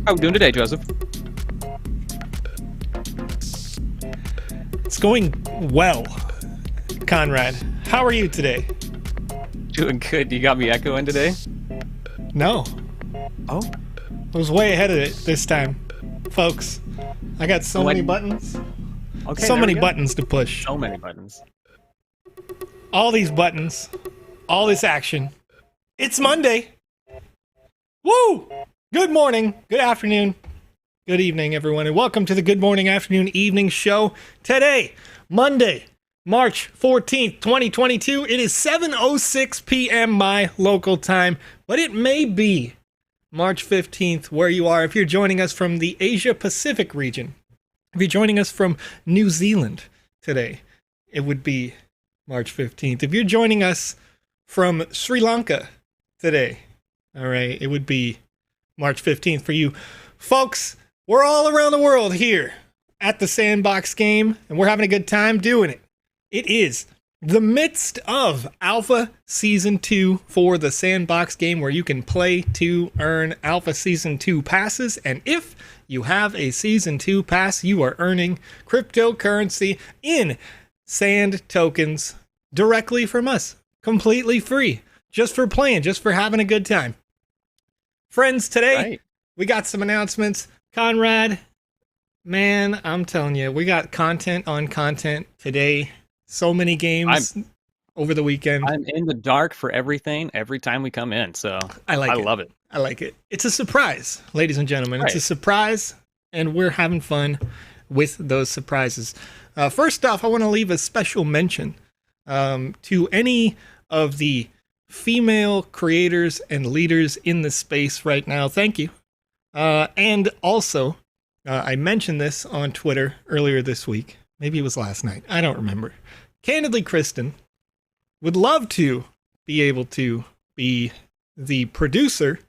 How are we doing today, Joseph? It's going well, Conrad. How are you today? Doing good. You got me echoing today? No, Oh. I was way ahead of it this time, folks. I got so many buttons. Okay, So there many we go. buttons to push. So many buttons. All these buttons. All this action. It's Monday. Woo! Good morning, good afternoon, good evening, everyone, and welcome to the Good Morning, Afternoon, Evening show. Today, Monday, March 14th, 2022. It is 7:06 p.m. my local time, but it may be March 15th where you are. If you're joining us from the Asia Pacific region, if you're joining us from New Zealand today, it would be March 15th. If you're joining us from Sri Lanka today, all right, it would be March 15th for you. Folks, we're all around the world here at the Sandbox game, and we're having a good time doing it. It is the midst of Alpha Season 2 for the Sandbox game, where you can play to earn Alpha Season 2 passes, and if you have a Season 2 pass, you are earning cryptocurrency in Sand tokens directly from us, completely free, just for playing, just for having a good time. Friends, today we got some announcements. Conrad, man, I'm telling you, we got content on content today. So many games over the weekend. I'm in the dark for everything every time we come in, so I love it. I like it. It's a surprise, ladies and gentlemen. It's a surprise, and we're having fun with those surprises. First off, I want to leave a special mention to any of the female creators and leaders in the space right now. Thank you. And also, I mentioned this on Twitter earlier this week. Maybe it was last night. I don't remember. Candidly, Kristen would love to be able to be the producer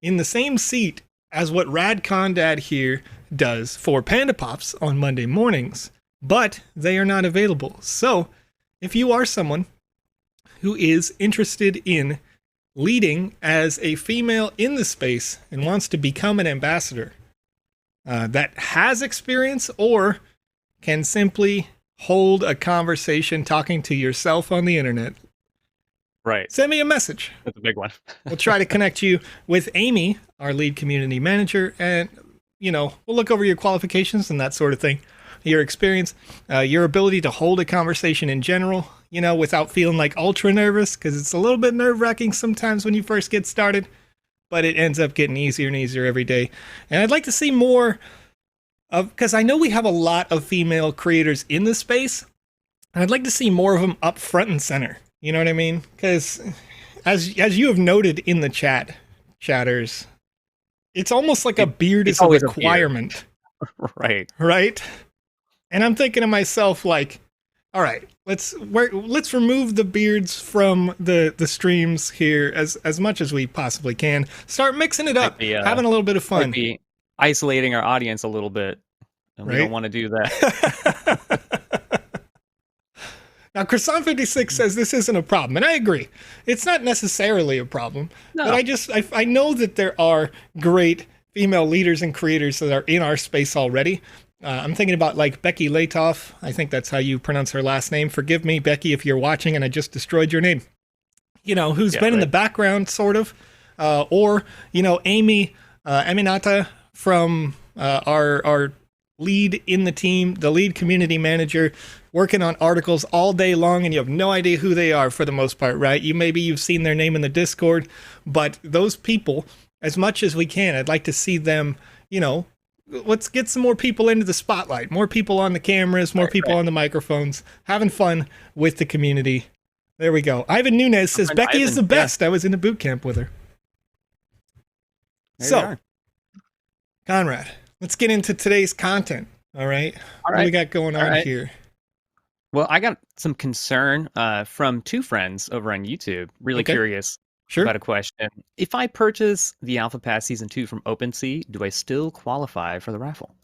in the same seat as what Rad Condad here does for PandaPops on Monday mornings, but they are not available. So, if you are someone who is interested in leading as a female in the space and wants to become an ambassador that has experience or can simply hold a conversation talking to yourself on the internet, send me a message. That's a big one. We'll try to connect you with Amy, our lead community manager, and, we'll look over your qualifications and that sort of thing, your experience, your ability to hold a conversation in general, without feeling like ultra nervous, because it's a little bit nerve-wracking sometimes when you first get started, but it ends up getting easier and easier every day. And I'd like to see more of, because I know we have a lot of female creators in this space, and I'd like to see more of them up front and center. You know what I mean? Because as you have noted in the chatters, it's almost like a beard is a requirement. Right? And I'm thinking to myself, like, all right, let's remove the beards from the streams here as much as we possibly can. Start mixing it up, having a little bit of fun. Might be isolating our audience a little bit, and we don't want to do that. Now, Croissant56 says this isn't a problem, and I agree. It's not necessarily a problem, but I know that there are great female leaders and creators that are in our space already. I'm thinking about like Becky Latoff. I think that's how you pronounce her last name. Forgive me, Becky, if you're watching and I just destroyed your name. Who's been in the background, sort of. Or, Amy Aminata from our lead in the team, the lead community manager, working on articles all day long, and you have no idea who they are for the most part, right? Maybe you've seen their name in the Discord, but those people, as much as we can, I'd like to see them, let's get some more people into the spotlight, more people on the cameras, more people on the microphones, having fun with the community. There we go. Ivan Nunez says, Becky is the best. I was in a boot camp with her. So, Conrad, let's get into today's content. All right. What do we got going on here? Well, I got some concern from two friends over on YouTube. Really curious about a question. If I purchase the Alpha Pass Season 2 from OpenSea, do I still qualify for the raffle?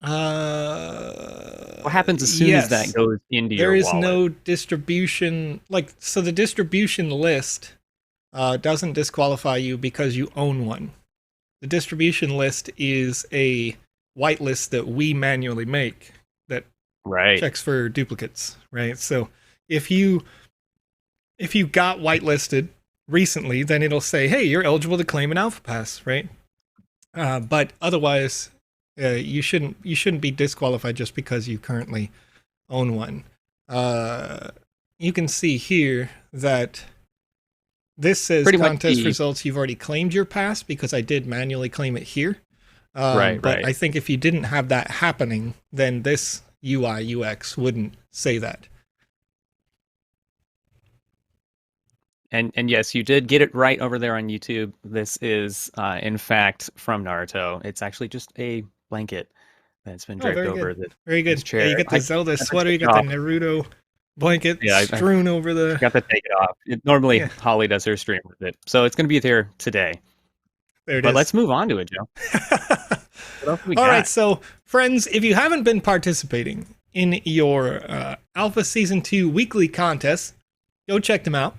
What happens as soon as that goes into your wallet? There is no distribution. So the distribution list doesn't disqualify you because you own one. the distribution list is a whitelist that we manually make that checks for duplicates, right? So if you got whitelisted recently, then it'll say, hey, you're eligible to claim an alpha pass, right? But otherwise, you shouldn't be disqualified just because you currently own one. You can see here that this says contest results. You've already claimed your pass because I did manually claim it here. But I think if you didn't have that happening, then this UI UX wouldn't say that. And yes, you did get it right over there on YouTube. This is, in fact, from Naruto. It's actually just a blanket that's been draped over the very good. chair. Yeah, you get the Zelda sweater, you got the Naruto blanket strewn over the... Got to take it off. Normally, Holly does her stream with it. So it's going to be there today. There it is. But let's move on to it, Joe. What else we got? All right, so friends, if you haven't been participating in your Alpha Season 2 weekly contests, go check them out.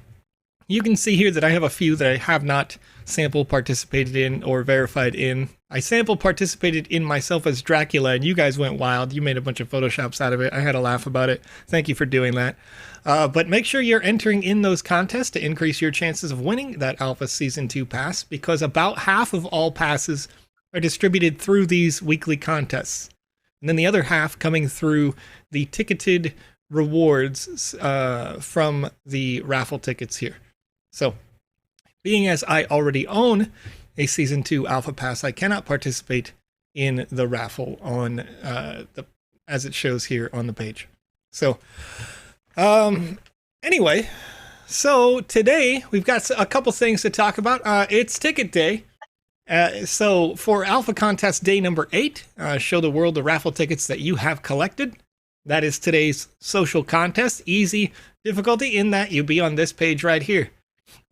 You can see here that I have a few that I have not sample participated in or verified in. I sample participated in myself as Dracula, and you guys went wild. You made a bunch of Photoshops out of it. I had a laugh about it. Thank you for doing that. But make sure you're entering in those contests to increase your chances of winning that Alpha Season 2 pass, because about half of all passes are distributed through these weekly contests. And then the other half coming through the ticketed rewards from the raffle tickets here. So, being as I already own a Season 2 Alpha Pass, I cannot participate in the raffle on as it shows here on the page. So, anyway, so today we've got a couple things to talk about. It's ticket day. So for Alpha Contest Day number 8, show the world the raffle tickets that you have collected. That is today's social contest. Easy difficulty in that you be on this page right here.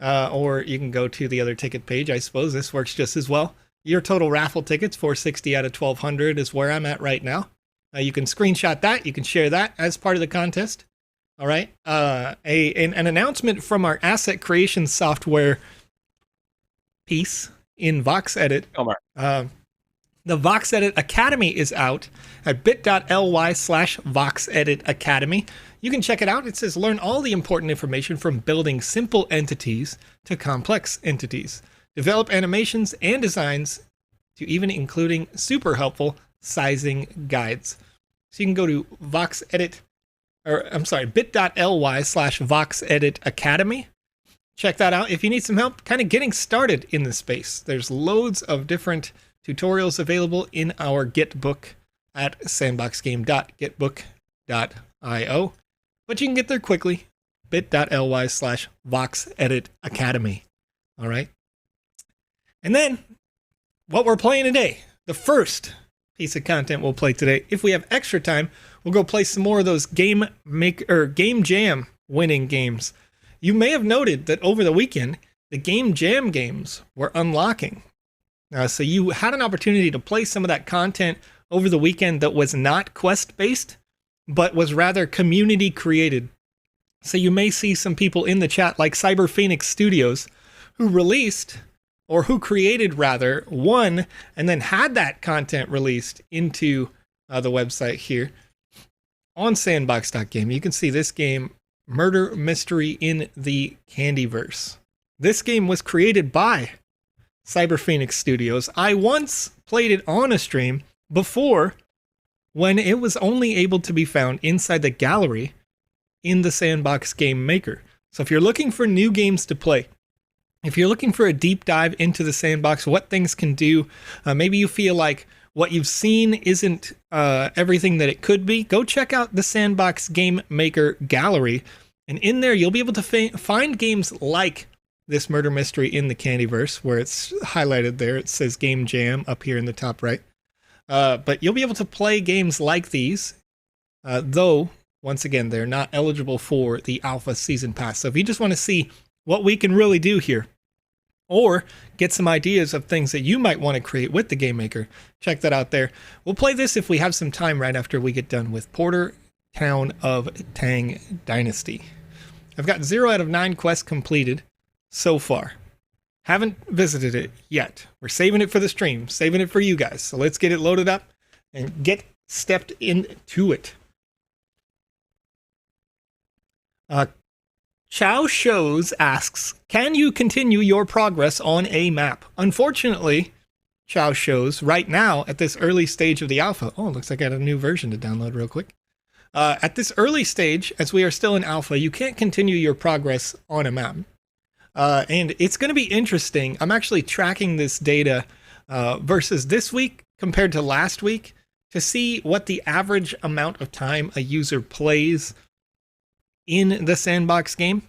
Or you can go to the other ticket page. I suppose this works just as well. Your total raffle tickets, 460 out of 1,200 is where I'm at right now. You can screenshot that. You can share that as part of the contest. All right. An announcement from our asset creation software piece in VoxEdit. The VoxEdit Academy is out at bit.ly/VoxEdit Academy. You can check it out. It says, learn all the important information from building simple entities to complex entities. Develop animations and designs to even including super helpful sizing guides. So you can go to bit.ly/VoxEdit Academy. Check that out. If you need some help kind of getting started in this space, there's loads of different tutorials available in our Git book at sandboxgame.gitbook.io. But you can get there quickly, bit.ly/VoxEdit Academy. All right. And then what we're playing today, the first piece of content we'll play today, if we have extra time, we'll go play some more of those Game Jam winning games. You may have noted that over the weekend, the Game Jam games were unlocking. So you had an opportunity to play some of that content over the weekend that was not quest-based, but was rather community-created. So you may see some people in the chat like Cyber Phoenix Studios who released, or who created rather, one and then had that content released into the website here on sandbox.game. You can see this game, Murder Mystery in the Candyverse. This game was created by Cyber Phoenix Studios. I once played it on a stream before, when it was only able to be found inside the gallery in the Sandbox Game Maker. So if you're looking for new games to play, if you're looking for a deep dive into the sandbox, what things can do, maybe you feel like what you've seen isn't everything that it could be, go check out the Sandbox Game Maker gallery. And in there, you'll be able to find games like this Murder Mystery in the Candyverse, where it's highlighted there. It says Game Jam up here in the top right. But you'll be able to play games like these, though, once again, they're not eligible for the Alpha Season Pass. So if you just want to see what we can really do here, or get some ideas of things that you might want to create with the Game Maker, check that out there. We'll play this if we have some time right after we get done with Porter Town of Tang Dynasty. I've got 0 out of 9 quests completed so far. Haven't visited it yet. We're saving it for the stream, saving it for you guys. So let's get it loaded up and get stepped into it. Chow Shows asks, can you continue your progress on a map? Unfortunately, Chow Shows, right now at this early stage of the alpha. Oh, looks like I got a new version to download real quick. At this early stage, as we are still in alpha, you can't continue your progress on a map. And it's going to be interesting. I'm actually tracking this data versus this week compared to last week to see what the average amount of time a user plays in the Sandbox game.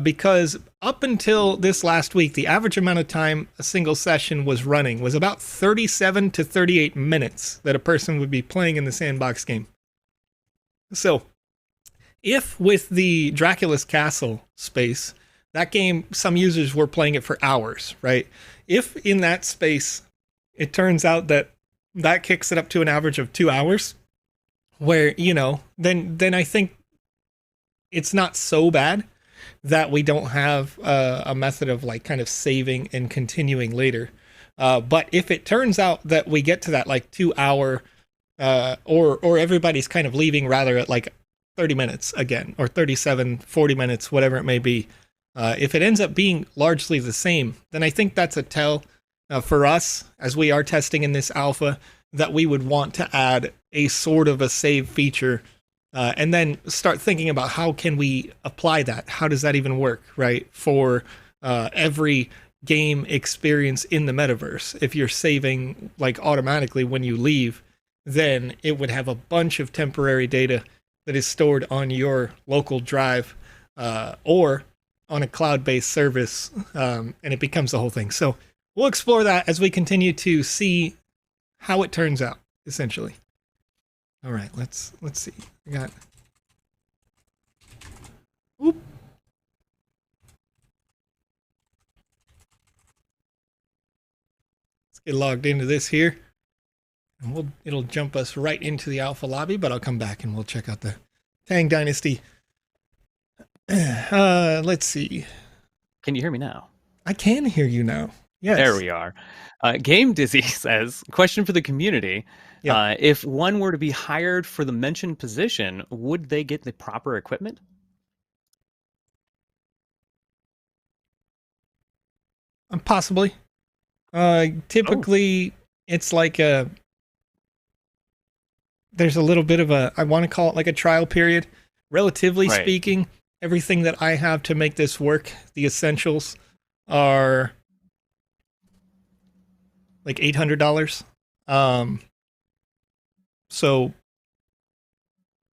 Because up until this last week, the average amount of time a single session was running was about 37 to 38 minutes that a person would be playing in the Sandbox game. So, if with the Dracula's Castle space, that game, some users were playing it for hours, right? If in that space, it turns out that that kicks it up to an average of 2 hours, where, you know, then I think it's not so bad that we don't have a method of like kind of saving and continuing later. But if it turns out that we get to that like 2 hour, or everybody's kind of leaving rather at like 30 minutes again, or 37, 40 minutes, whatever it may be, if it ends up being largely the same, then I think that's a tell for us, as we are testing in this alpha, that we would want to add a sort of a save feature, and then start thinking about how can we apply that? How does that even work, right? For every game experience in the metaverse. If you're saving like automatically when you leave, then it would have a bunch of temporary data that is stored on your local drive, or on a cloud-based service, and it becomes the whole thing. So we'll explore that as we continue to see how it turns out, essentially. All right, let's see. I got. Oop. Let's get logged into this here, and it'll jump us right into the alpha lobby. But I'll come back and we'll check out the Tang Dynasty. Let's see. Can you hear me now? I can hear you now. Yes. There we are. Game Dizzy says, question for the community. Yeah. If one were to be hired for the mentioned position, would they get the proper equipment? Possibly. Typically, it's like there's a little bit of I want to call it like a trial period. Relatively speaking, everything that I have to make this work, the essentials, are like $800. So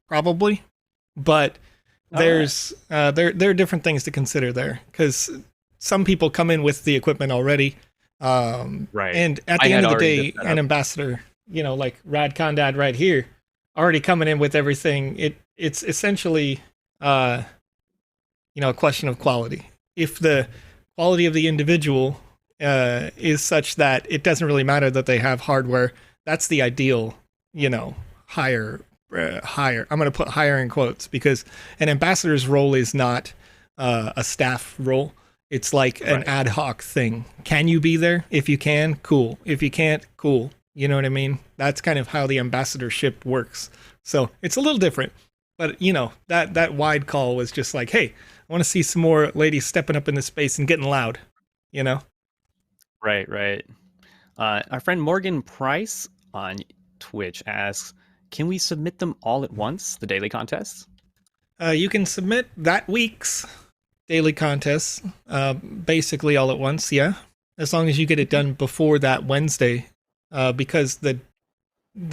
probably, but there's there are different things to consider there, because some people come in with the equipment already. And at the end of the day, an ambassador, you know, like Rad Condad right here, already coming in with everything. It's essentially, a question of quality. If the quality of the individual is such that it doesn't really matter that they have hardware, that's the ideal, hire. I'm going to put hire in quotes, because an ambassador's role is not a staff role. It's like an ad hoc thing. Can you be there? If you can, cool. If you can't, cool. You know what I mean? That's kind of how the ambassadorship works. So it's a little different. But, that wide call was just like, hey, I want to see some more ladies stepping up in the space and getting loud, Right. Our friend Morgan Price on Twitch asks, can we submit them all at once, the daily contests? You can submit that week's daily contests basically all at once, yeah. As long as you get it done before that Wednesday, because the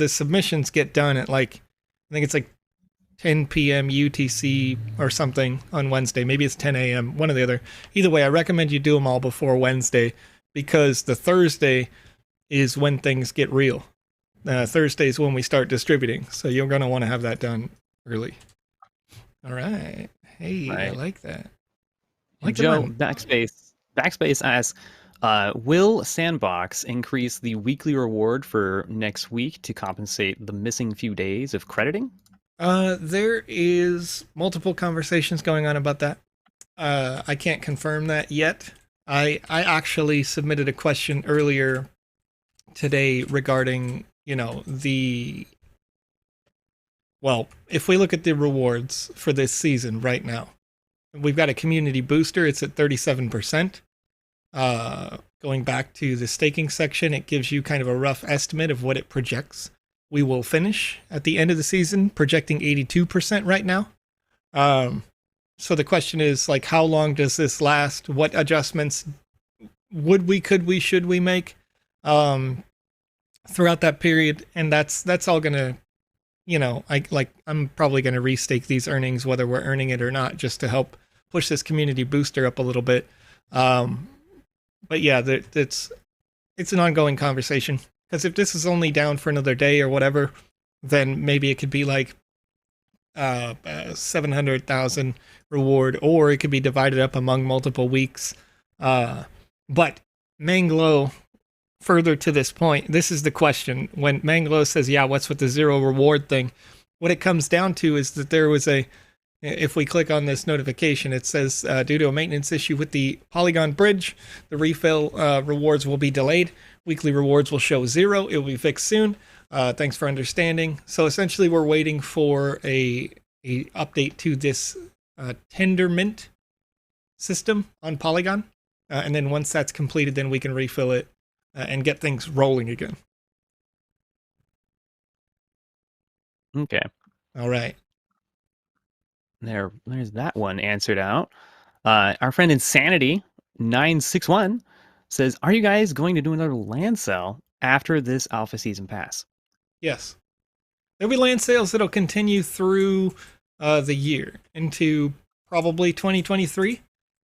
submissions get done at I think it's 10 p.m. UTC or something on Wednesday. Maybe it's 10 a.m., one or the other. Either way, I recommend you do them all before Wednesday, because the Thursday is when things get real. Thursday is when we start distributing, so you're going to want to have that done early. All right. Hey, I like that. Joe Backspace asks, will Sandbox increase the weekly reward for next week to compensate the missing few days of crediting? There is multiple conversations going on about that. I can't confirm that yet. I actually submitted a question earlier today regarding, well, if we look at the rewards for this season right now, we've got a community booster. It's at 37%. Going back to the staking section, it gives you kind of a rough estimate of what it projects we will finish at the end of the season, projecting 82% right now. So the question is, like, how long does this last? What adjustments could we, should we make throughout that period? And that's all gonna, I'm probably gonna restake these earnings, whether we're earning it or not, just to help push this community booster up a little bit. But yeah, it's an ongoing conversation, because if this is only down for another day or whatever, then maybe it could be like 700,000 reward, or it could be divided up among multiple weeks. But Manglo, further to this point, this is the question. When Manglo says, yeah, what's with the zero reward thing? What it comes down to is that there was if we click on this notification, it says, due to a maintenance issue with the Polygon bridge, the refill rewards will be delayed. Weekly rewards will show 0. It will be fixed soon. Thanks for understanding. So essentially, we're waiting for a update to this tender mint system on Polygon. And then once that's completed, then we can refill it and get things rolling again. Okay. All right. There's that one answered out. Our friend Insanity961 says, are you guys going to do another land sale after this alpha season pass? Yes. There'll be land sales that'll continue through the year into probably 2023,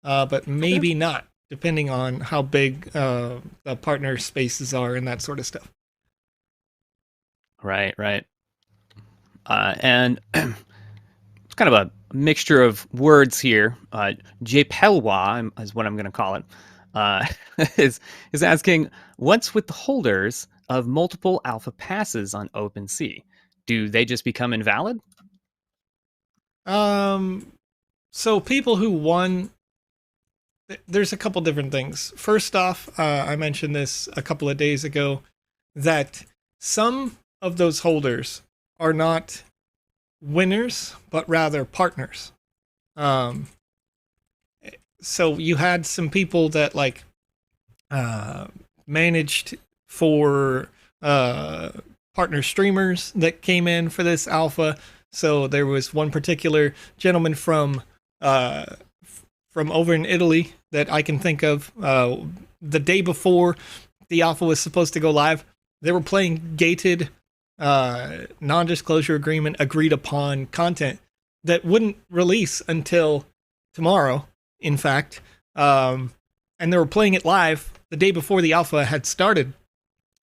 but maybe not, depending on how big the partner spaces are and that sort of stuff. Right. And it's kind of a mixture of words here. Jpelwa is what I'm going to call it. Is asking, what's with the holders of multiple alpha passes on OpenSea? Do they just become invalid? So people who won, there's a couple different things. First off, I mentioned this a couple of days ago, that some of those holders are not winners, but rather partners. So you had some people that managed for partner streamers that came in for this alpha. So there was one particular gentleman from over in Italy that I can think of. The day before the alpha was supposed to go live, they were playing gated non-disclosure agreement agreed upon content that wouldn't release until tomorrow, in fact. And they were playing it live the day before the alpha had started.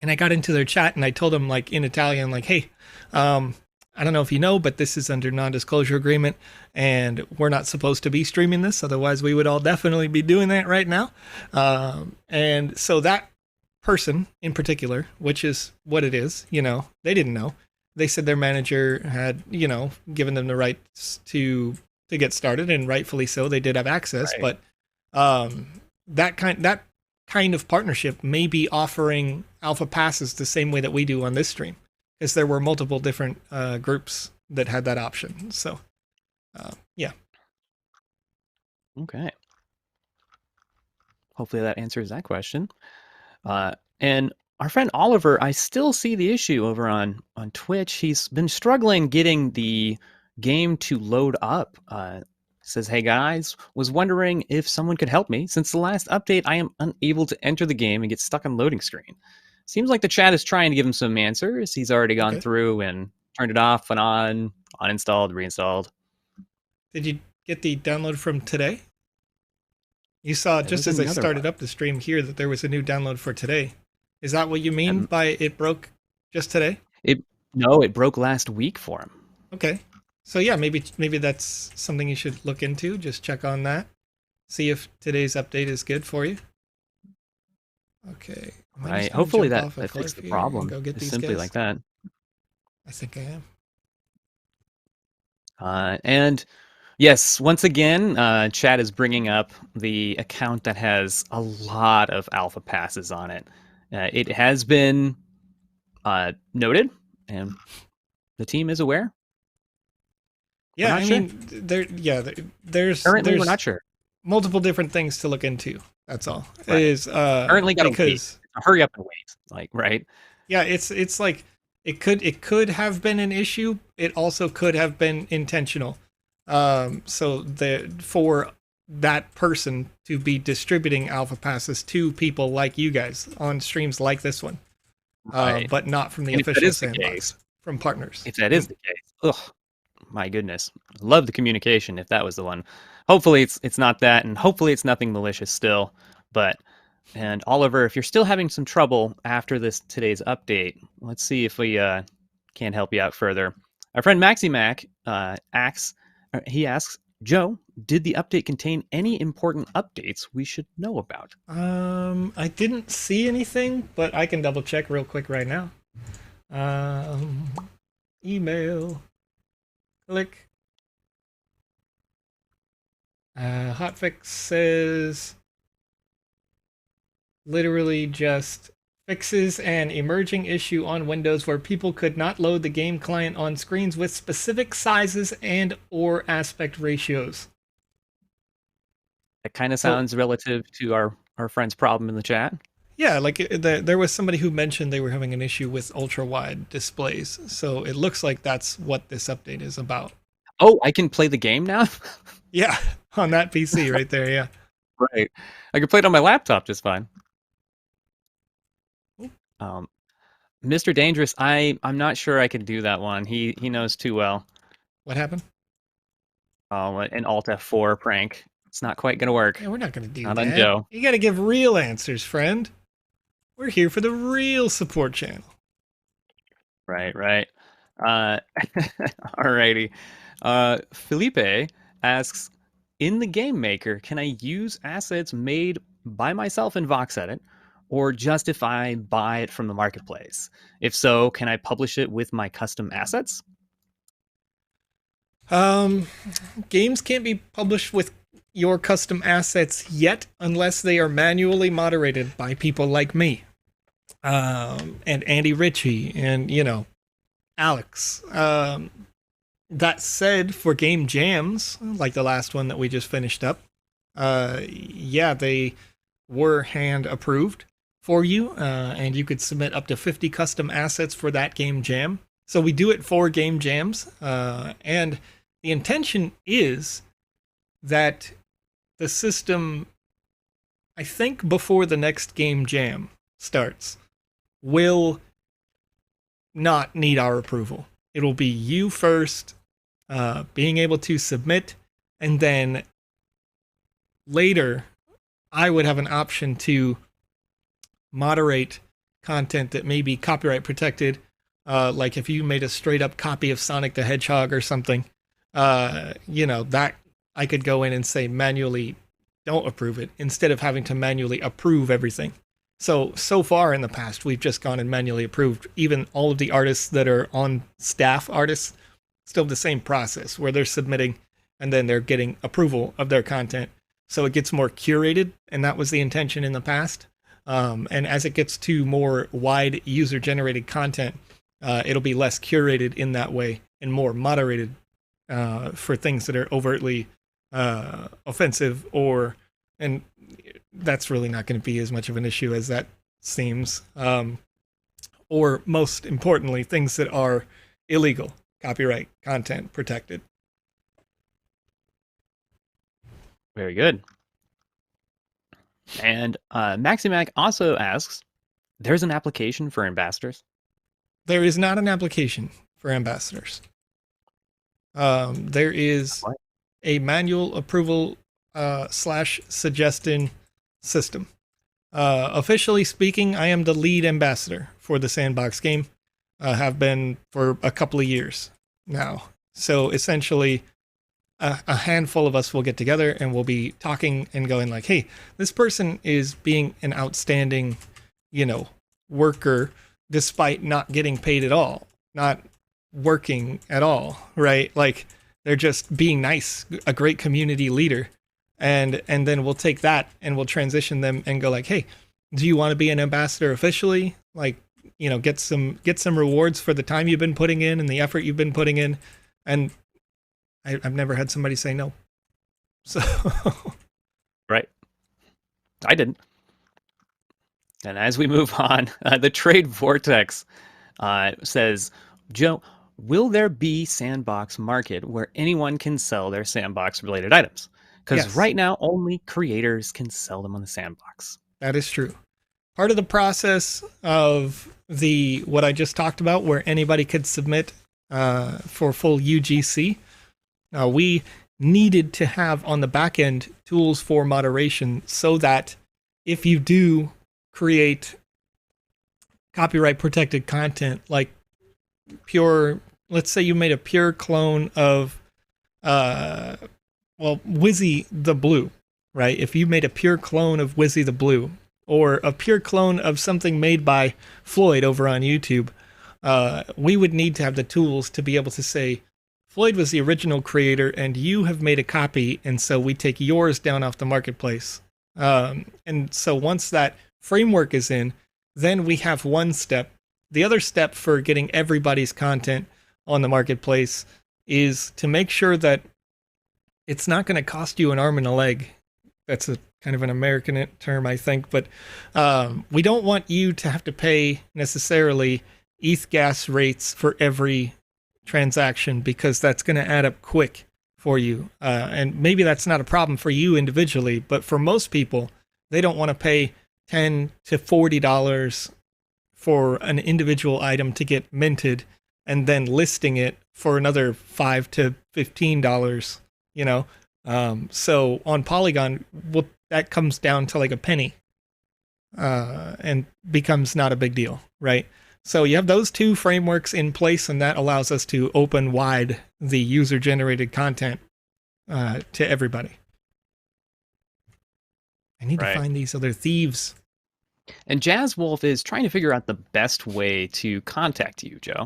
And I got into their chat and I told them, in Italian, hey, I don't know if you know, but this is under non-disclosure agreement and we're not supposed to be streaming this. Otherwise, we would all definitely be doing that right now. And so that person in particular, which is what it is, they didn't know. They said their manager had, given them the rights to get started, and rightfully so. They did have access, right. But that kind of partnership may be offering alpha passes the same way that we do on this stream, because there were multiple different groups that had that option. So, yeah. Okay. Hopefully that answers that question. And our friend Oliver, I still see the issue over on Twitch. He's been struggling getting the game to load up. Says, hey guys, was wondering if someone could help me. Since the last update, I am unable to enter the game and get stuck on loading screen. Seems like the chat is trying to give him some answers. He's already gone through and turned it off and on, uninstalled, reinstalled. Did you get the download from today? You saw, just as I started up the stream here, that there was a new download for today. Is that what you mean by it broke just today? No, it broke last week for him. Okay. So yeah, maybe that's something you should look into. Just check on that. See if today's update is good for you. Okay. Right. Hopefully that fixed the problem. Go get these simply guys. Like that. I think I am. And Yes, once again, chat is bringing up the account that has a lot of alpha passes on it. It has been noted, and the team is aware. Yeah, I mean, Currently, we're there's not sure. multiple different things to look into. That's all. Right. Is currently got to wait. Hurry up and wait. Like, right? Yeah, it's like it could have been an issue. It also could have been intentional. So for that person to be distributing alpha passes to people like you guys on streams like this one, Right. but not from the official Sandbox, from partners. If that is the case, ugh, my goodness, love the communication. If that was the one, hopefully it's not that, and hopefully it's nothing malicious still. But and Oliver, if you're still having some trouble after today's update, let's see if we can help you out further. Our friend MaxiMac asks, Joe, did the update contain any important updates we should know about? I didn't see anything, but I can double check real quick right now. Email. Click. Hotfix says literally just fixes an emerging issue on Windows where people could not load the game client on screens with specific sizes and or aspect ratios. That kind of sounds relative to our friend's problem in the chat. Yeah, like there was somebody who mentioned they were having an issue with ultra-wide displays. So it looks like that's what this update is about. Oh, I can play the game now? Yeah, on that PC right there, yeah. Right. I can play it on my laptop just fine. Mr. Dangerous, I'm not sure I can do that one. He knows too well. What happened? Oh, an Alt F4 prank. It's not quite gonna work. Yeah, we're not gonna do not that. On Joe. You gotta give real answers, friend. We're here for the real support channel. Right. Alrighty. Felipe asks, in the Game Maker, can I use assets made by myself in VoxEdit, or just if I buy it from the marketplace? If so, can I publish it with my custom assets? Games can't be published with your custom assets yet unless they are manually moderated by people like me. And Andy Ritchie and, Alex. That said, for game jams, like the last one that we just finished up, they were hand approved for you, and you could submit up to 50 custom assets for that game jam. So we do it for game jams, and the intention is that the system, I think before the next game jam starts, will not need our approval. It'll be you first, being able to submit, and then later I would have an option to moderate content that may be copyright protected, like if you made a straight up copy of Sonic the Hedgehog or something, that I could go in and say manually don't approve it instead of having to manually approve everything. So far in the past, we've just gone and manually approved even all of the artists that are on staff artists, still the same process where they're submitting and then they're getting approval of their content. So it gets more curated, and that was the intention in the past. And as it gets to more wide user-generated content, it'll be less curated in that way and more moderated for things that are overtly offensive, and that's really not going to be as much of an issue as that seems. Or most importantly, things that are illegal, copyright content protected. Very good. And Maximac also asks, there's an application for ambassadors? There is not an application for ambassadors. There is a manual approval / suggestion system. Officially speaking, I am the lead ambassador for the Sandbox game. Have been for a couple of years now. So essentially, a handful of us will get together and we'll be talking and going like, hey, this person is being an outstanding, worker despite not getting paid at all, not working at all, right? Like, They're just being nice, a great community leader. And then we'll take that and we'll transition them and go like, hey, do you want to be an ambassador officially? Like, get some rewards for the time you've been putting in and the effort you've been putting in. And I've never had somebody say no. So right. I didn't. And as we move on, the Trade Vortex says, Joe, will there be sandbox market where anyone can sell their sandbox related items? Because right now, only creators can sell them on the sandbox. That is true. Part of the process of what I just talked about, where anybody could submit for full UGC, we needed to have on the back end tools for moderation so that if you do create copyright protected content, like let's say you made a pure clone of Wizzy the Blue, right? If you made a pure clone of Wizzy the Blue, or a pure clone of something made by Floyd over on YouTube, we would need to have the tools to be able to say, Floyd was the original creator and you have made a copy, and so we take yours down off the marketplace. And so once that framework is in, then we have one step. The other step for getting everybody's content on the marketplace is to make sure that it's not going to cost you an arm and a leg. That's a kind of an American term, I think, but we don't want you to have to pay necessarily ETH gas rates for every transaction, because that's going to add up quick for you. And maybe that's not a problem for you individually, but for most people, they don't want to pay $10 to $40 for an individual item to get minted and then listing it for another $5 to $15, so on Polygon, that comes down to like a penny and becomes not a big deal, right? So you have those two frameworks in place, and that allows us to open wide the user-generated content to everybody. I need to find these other thieves. And Jazz Wolf is trying to figure out the best way to contact you, Joe.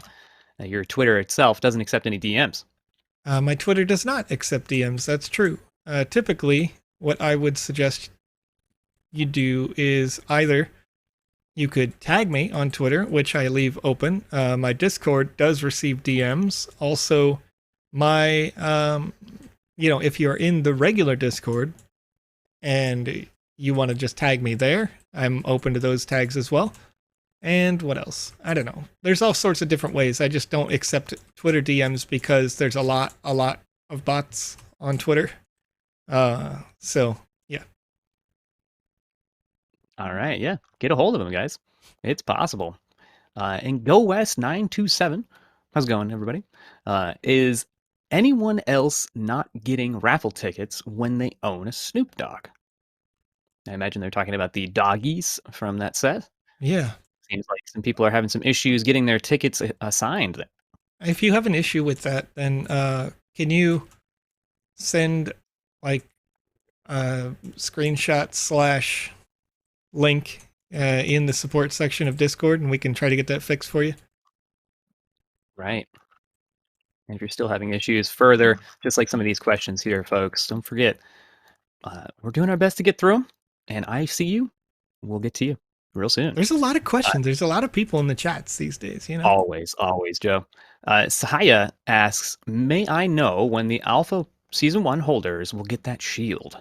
Your Twitter itself doesn't accept any DMs. My Twitter does not accept DMs. That's true. Typically, what I would suggest you do is either you could tag me on Twitter, which I leave open. My Discord does receive DMs. Also, my, if you're in the regular Discord and you want to just tag me there, I'm open to those tags as well. And what else? I don't know. There's all sorts of different ways. I just don't accept Twitter DMs because there's a lot of bots on Twitter. So yeah. All right. Yeah. Get a hold of them, guys. It's possible. And Go West 927. How's it going, everybody? Is anyone else not getting raffle tickets when they own a Snoop Dogg? I imagine they're talking about the doggies from that set. Yeah. Seems like some people are having some issues getting their tickets assigned. If you have an issue with that, then can you send like a screenshot / link in the support section of Discord, and we can try to get that fixed for you? Right. And if you're still having issues further, just like some of these questions here, folks, don't forget, we're doing our best to get through them, and I see you. We'll get to you real soon. There's a lot of questions. There's a lot of people in the chats these days, Always, Joe. Sahaya asks, may I know when the Alpha Season 1 holders will get that shield?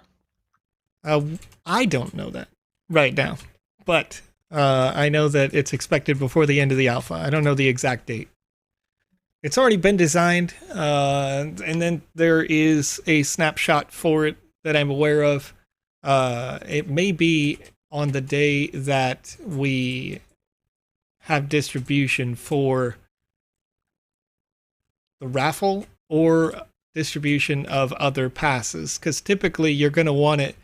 I don't know that right now, but I know that it's expected before the end of the Alpha. I don't know the exact date. It's already been designed, and then there is a snapshot for it that I'm aware of. It may be on the day that we have distribution for the raffle or distribution of other passes, because typically you're going to want it.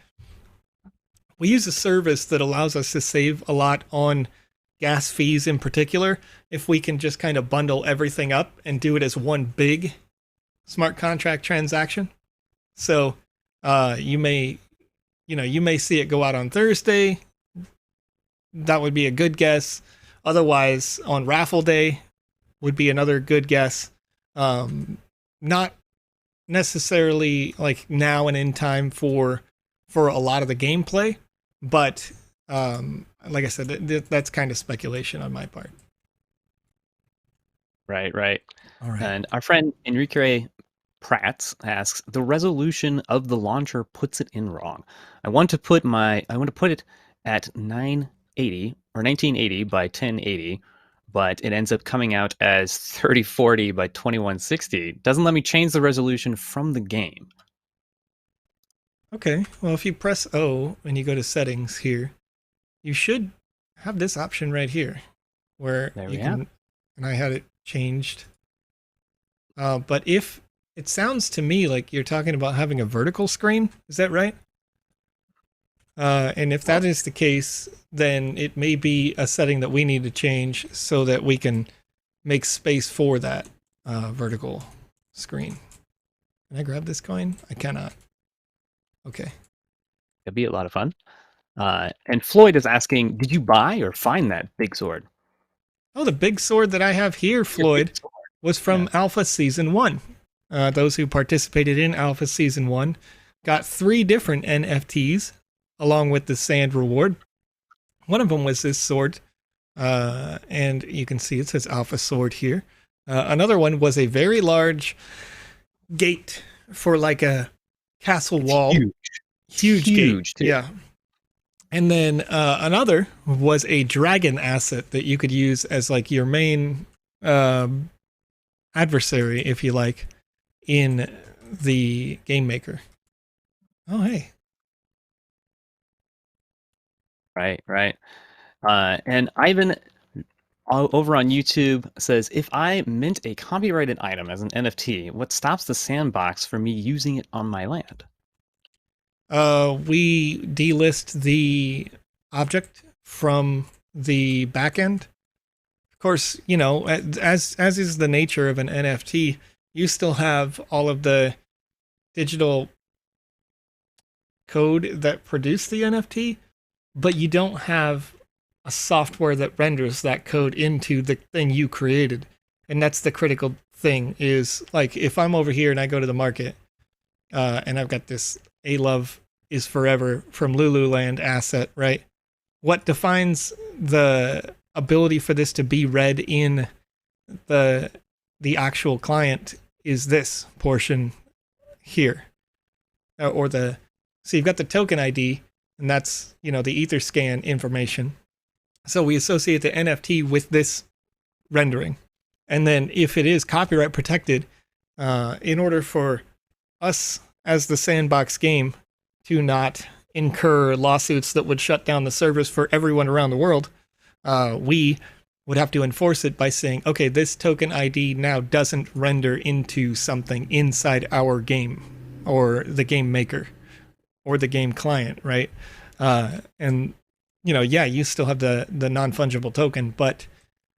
We use a service that allows us to save a lot on gas fees in particular if we can just kind of bundle everything up and do it as one big smart contract transaction. So you may see it go out on Thursday. That would be a good guess. Otherwise, on raffle day would be another good guess. Not necessarily like now and in time for a lot of the gameplay, but like I said, that's kind of speculation on my part. Right, right. All right. And our friend Enrique Pratt asks, the resolution of the launcher puts it in wrong. I want to put it at 980 or 1980 by 1080, but it ends up coming out as 3040 by 2160. Doesn't let me change the resolution from the game. Okay. Well, if you press O and you go to settings here, you should have this option right here where you can, and I had it changed. But if it sounds to me like you're talking about having a vertical screen, is that right? And if that is the case, then it may be a setting that we need to change so that we can make space for that vertical screen. Can I grab this coin? I cannot. Okay. It'd be a lot of fun. And Floyd is asking, did you buy or find that big sword? Oh, the big sword that I have here, Floyd, was from Alpha Season 1. Those who participated in Alpha Season 1 got 3 different NFTs along with the sand reward. One of them was this sword, and you can see it says Alpha Sword here. Another one was a very large gate for like a castle wall. Huge gate. Too. Yeah. And then another was a dragon asset that you could use as like your main adversary, if you like, in the Game Maker. Oh, hey. Right. And Ivan over on YouTube says, if I mint a copyrighted item as an NFT, what stops the sandbox from me using it on my land? We delist the object from the backend. Of course, you know, as is the nature of an NFT, you still have all of the digital code that produce the NFT, but you don't have a software that renders that code into the thing you created. And that's the critical thing is, like, if I'm over here and I go to the market and I've got this A Love is Forever from Lululand asset, right? What defines the ability for this to be read in the actual client is this portion here. So you've got the token ID, and that's, you know, the Etherscan information. So we associate the NFT with this rendering. And then if it is copyright protected, in order for us as the Sandbox game to not incur lawsuits that would shut down the service for everyone around the world, we would have to enforce it by saying, okay, this token ID now doesn't render into something inside our game or the game maker or the game client, right? And, you know, yeah, you still have the non-fungible token, but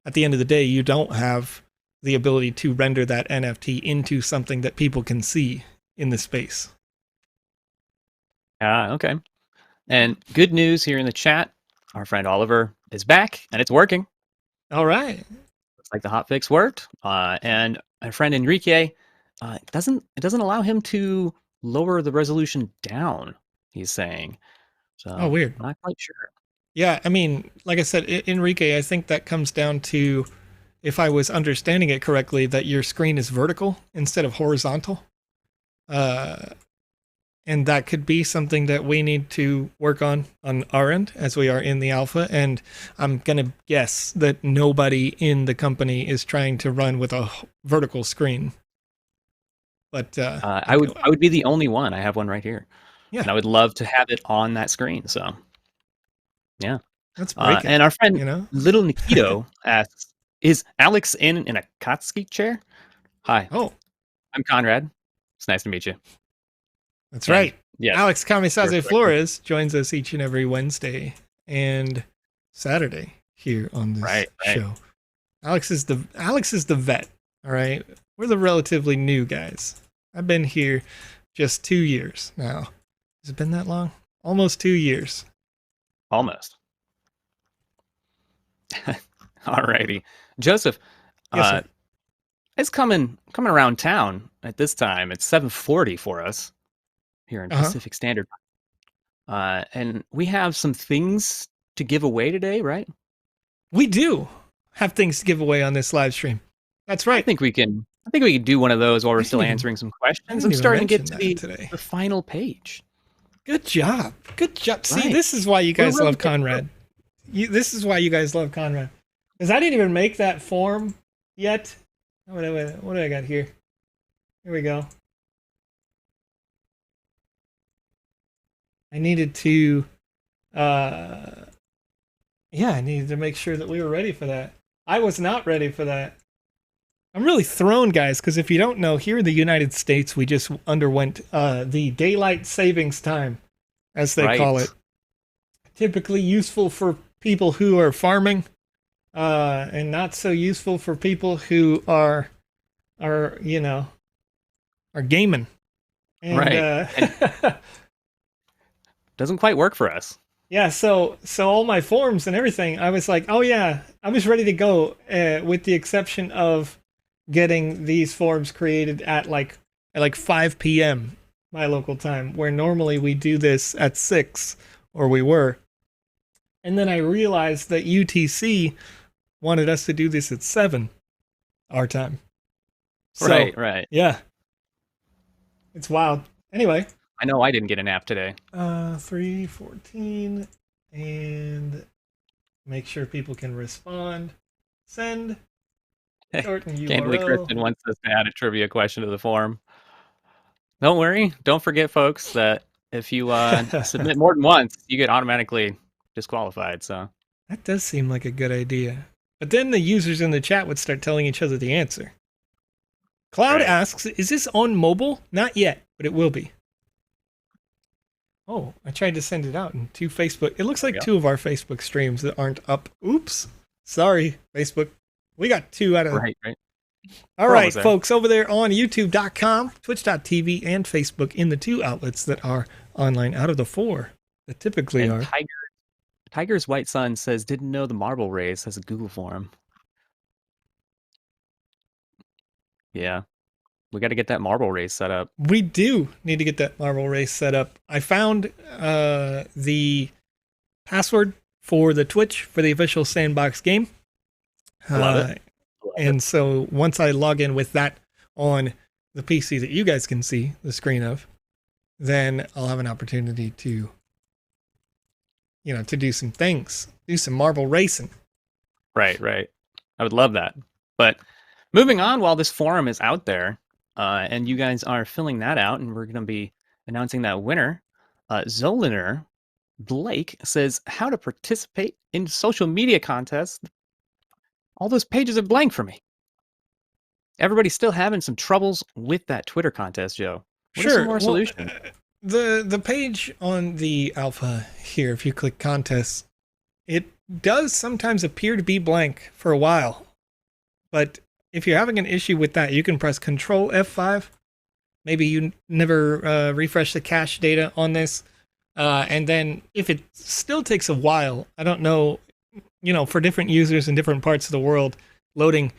at the end of the day, you don't have the ability to render that NFT into something that people can see in the space. Okay. And good news here in the chat. Our friend Oliver is back, and it's working. All right. Looks like the hotfix worked. And my friend Enrique, it doesn't allow him to lower the resolution down, he's saying. So, weird. I'm not quite sure. Yeah, I mean, like I said, Enrique, I think that comes down to, if I was understanding it correctly, that your screen is vertical instead of horizontal. And that could be something that we need to work on our end as we are in the alpha. And I'm going to guess that nobody in the company is trying to run with a vertical screen. But I would be the only one. I have one right here. Yeah. And I would love to have it on that screen. So, yeah. That's breaking. And our friend, you know? Little Nikito asks, is Alex in a Katsuki chair? Hi. Oh. I'm Conrad. It's nice to meet you. That's right. Yeah. Alex Florez joins us each and every Wednesday and Saturday here on this show. Alex is the vet. All right. We're the relatively new guys. I've been here just 2 years now. Has it been that long? Almost 2 years. Almost. Alrighty. Joseph, yes, It's coming around town at this time. It's 7:40 for us here in Pacific Standard Time. And we have some things to give away today, right? We do have things to give away on this live stream. That's right. I think we can do one of those while we're still answering some questions. I'm starting to get to the final page. Good job. Good job. Right. See, this is why you guys love Conrad. This is why you guys love Conrad. Because I didn't even make that form yet. What do I got here? Here we go. I needed to, I needed to make sure that we were ready for that. I was not ready for that. I'm really thrown, guys, because if you don't know, here in the United States, we just underwent the daylight savings time, as they call it. Typically useful for people who are farming, and not so useful for people who are gaming. And, right. Doesn't quite work for us. Yeah, so all my forms and everything, I was like, oh yeah, I was ready to go, with the exception of getting these forms created at like 5 p.m. my local time, where normally we do this at 6, or we were. And then I realized that UTC wanted us to do this at 7 our time. So, right. Yeah. It's wild. Anyway. I know I didn't get a nap today. 3:14, and make sure people can respond. Send. Can't believe Kristen wants us to add a trivia question to the forum. Don't worry. Don't forget, folks, that if you submit more than once, you get automatically disqualified. So that does seem like a good idea. But then the users in the chat would start telling each other the answer. Cloud asks, is this on mobile? Not yet, but it will be. Oh, I tried to send it out in 2 Facebook. It looks like 2 of our Facebook streams that aren't up. Oops. Sorry, Facebook. We got 2 out of... Right. All right, folks, over there on YouTube.com, Twitch.tv, and Facebook, in the 2 outlets that are online out of the 4 that typically are. Tiger's White Sun says, didn't know the marble race has a Google form. Yeah. We got to get that marble race set up. We do need to get that marble race set up. I found the password for the Twitch for the official Sandbox game. Love it. And so once I log in with that on the PC that you guys can see the screen of, then I'll have an opportunity to, to do some things, do some marble racing. Right. I would love that. But moving on, while this forum is out there, and you guys are filling that out, and we're going to be announcing that winner, Zoliner Blake says, how to participate in social media contests. All those pages are blank for me. Everybody's still having some troubles with that Twitter contest, Joe. What are some more solutions? The page on the alpha here, if you click contests, it does sometimes appear to be blank for a while. But if you're having an issue with that, you can press Control F5. Maybe you never refresh the cache data on this. And then if it still takes a while, I don't know, for different users in different parts of the world, loading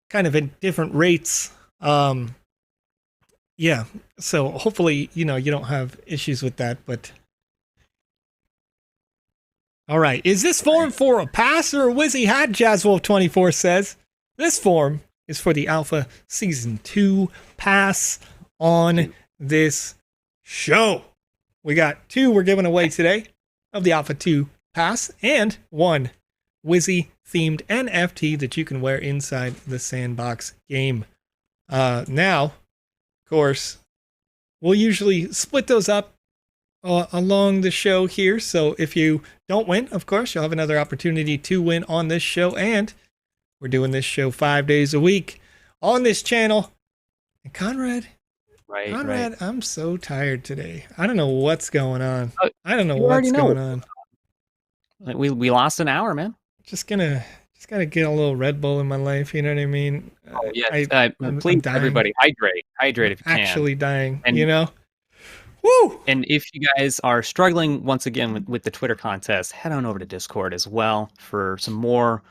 kind of at different rates. Yeah, so hopefully, you don't have issues with that, but... All right, is this form for a pass or a Wizzy hat? Jazzwolf24 says. This form is for the Alpha Season 2 pass on this show. We got 2 we're giving away today of the Alpha 2 pass, and 1 Wizzy-themed NFT that you can wear inside the Sandbox game. Now, of course, we'll usually split those up along the show here, so if you don't win, of course, you'll have another opportunity to win on this show, and we're doing this show 5 days a week on this channel. And Conrad, I'm so tired today. I don't know what's going on. I We lost an hour, man. Just gotta get a little Red Bull in my life. You know what I mean? Oh, yeah. Please, everybody, hydrate if you can. Actually dying. Woo! And if you guys are struggling once again with the Twitter contest, head on over to Discord as well for some more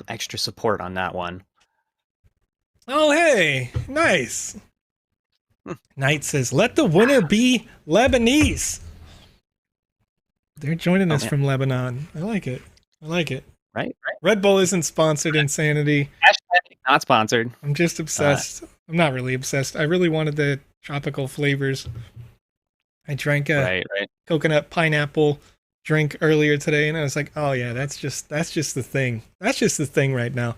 extra support on that one. Oh, hey, nice. Knight says, "Let the winner be Lebanese." They're joining us from Lebanon. I like it. I like it. Right. Red Bull isn't sponsored. Insanity. Hashtag not sponsored. I'm just obsessed. I'm not really obsessed. I really wanted the tropical flavors. I drank a coconut pineapple drink earlier today, and I was like, "Oh yeah, that's just the thing. That's just the thing right now."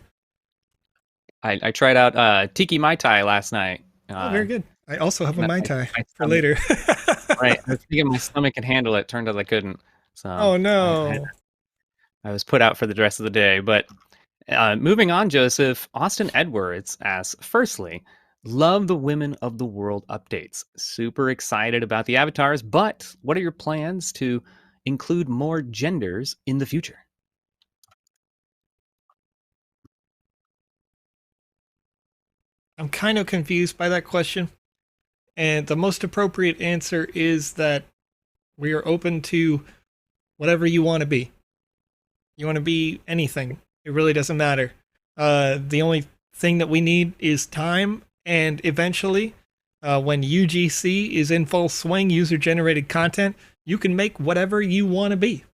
I tried out Tiki Mai Tai last night. Oh, very good. I also have a Mai Tai for later. Right. I was thinking my stomach could handle it. Turned out I couldn't. So oh no. I was put out for the rest of the day. But moving on, Joseph, Austin Edwards asks, firstly, love the Women of the World updates. Super excited about the avatars, but what are your plans to include more genders in the future? I'm kind of confused by that question. And the most appropriate answer is that we are open to whatever you want to be. You want to be anything. It really doesn't matter. The only thing that we need is time, and eventually, when UGC is in full swing, user-generated content, you can make whatever you want to be.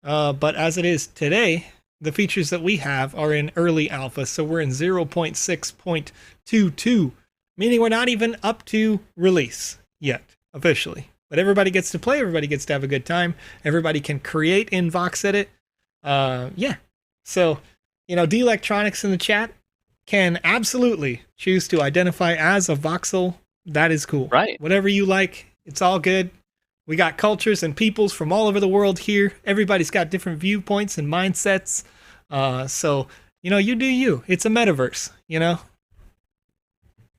But as it is today, the features that we have are in early alpha, so we're in 0.6.22, meaning we're not even up to release yet, officially. But everybody gets to play, everybody gets to have a good time, everybody can create in VoxEdit. Yeah. So, D-Electronics in the chat can absolutely choose to identify as a voxel. That is cool. Right. Whatever you like, it's all good. We got cultures and peoples from all over the world here. Everybody's got different viewpoints and mindsets. So, you do you. It's a metaverse,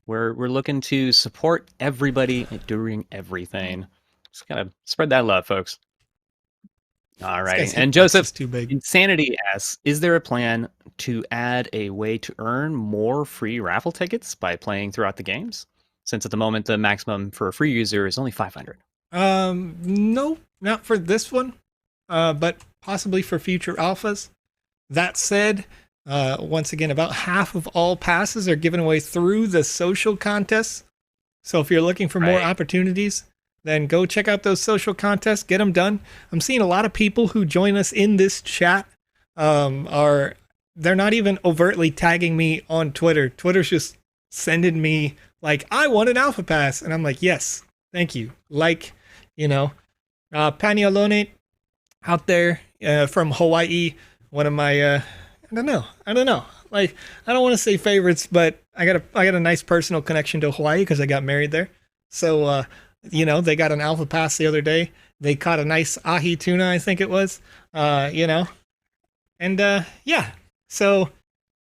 We're looking to support everybody during everything. Just gotta spread that love, folks. All right. And Joseph, too big. Insanity asks, is there a plan to add a way to earn more free raffle tickets by playing throughout the games? Since at the moment, the maximum for a free user is only 500. No, not for this one, but possibly for future alphas. That said, once again, about half of all passes are given away through the social contests. So if you're looking for more opportunities, then go check out those social contests, get them done. I'm seeing a lot of people who join us in this chat they're not even overtly tagging me on Twitter. Twitter's just sending me like, I want an alpha pass. And I'm like, yes, thank you. Paniolone out there from Hawaii, one of my, I don't know. Like, I don't want to say favorites, but I got a nice personal connection to Hawaii because I got married there. So, they got an alpha pass the other day. They caught a nice ahi tuna, I think it was, And, yeah. So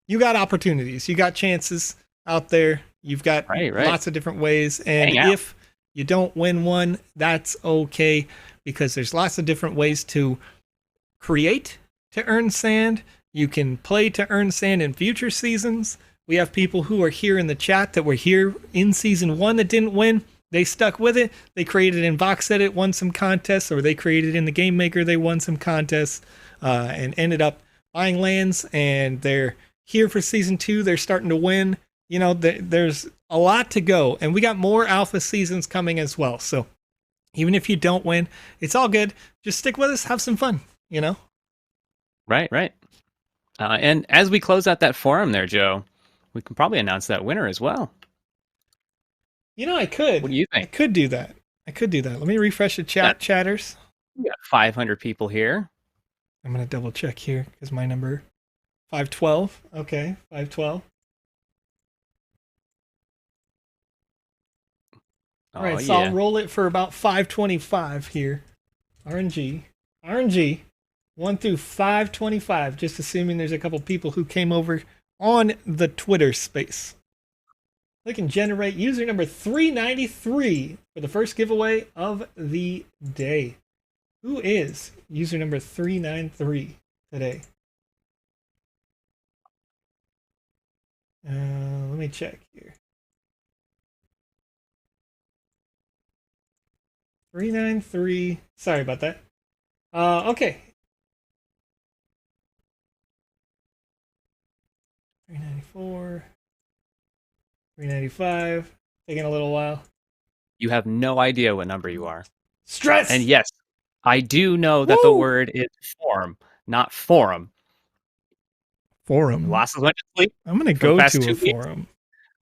you got opportunities. You got chances out there. You've got lots of different ways. And if you don't win one, that's okay, because there's lots of different ways to create to earn sand. You can play to earn sand in future seasons. We have people who are here in the chat that were here in season 1 that didn't win. They stuck with it. They created in VoxEdit, won some contests, or they created in the Game Maker, they won some contests, and ended up buying lands, and they're here for season 2. They're starting to win. There's a lot to go, and we got more alpha seasons coming as well. So even if you don't win, it's all good. Just stick with us, have some fun, Right. And as we close out that forum there, Joe, we can probably announce that winner as well. I could. What do you think? I could do that. Let me refresh the chatters. We got 500 people here. I'm going to double check here because my number 512. Okay, 512. All right, so I'll roll it for about 525 here. RNG 1 through 525, just assuming there's a couple people who came over on the Twitter space. They can generate user number 393 for the first giveaway of the day. Who is user number 393 today? Let me check here. 393. Sorry about that. Okay. 394. $3.95. Taking a little while. You have no idea what number you are. Stress! And yes, I do know that the word is form, not forum. Forum. Losses went to sleep. I'm going to go to a forum.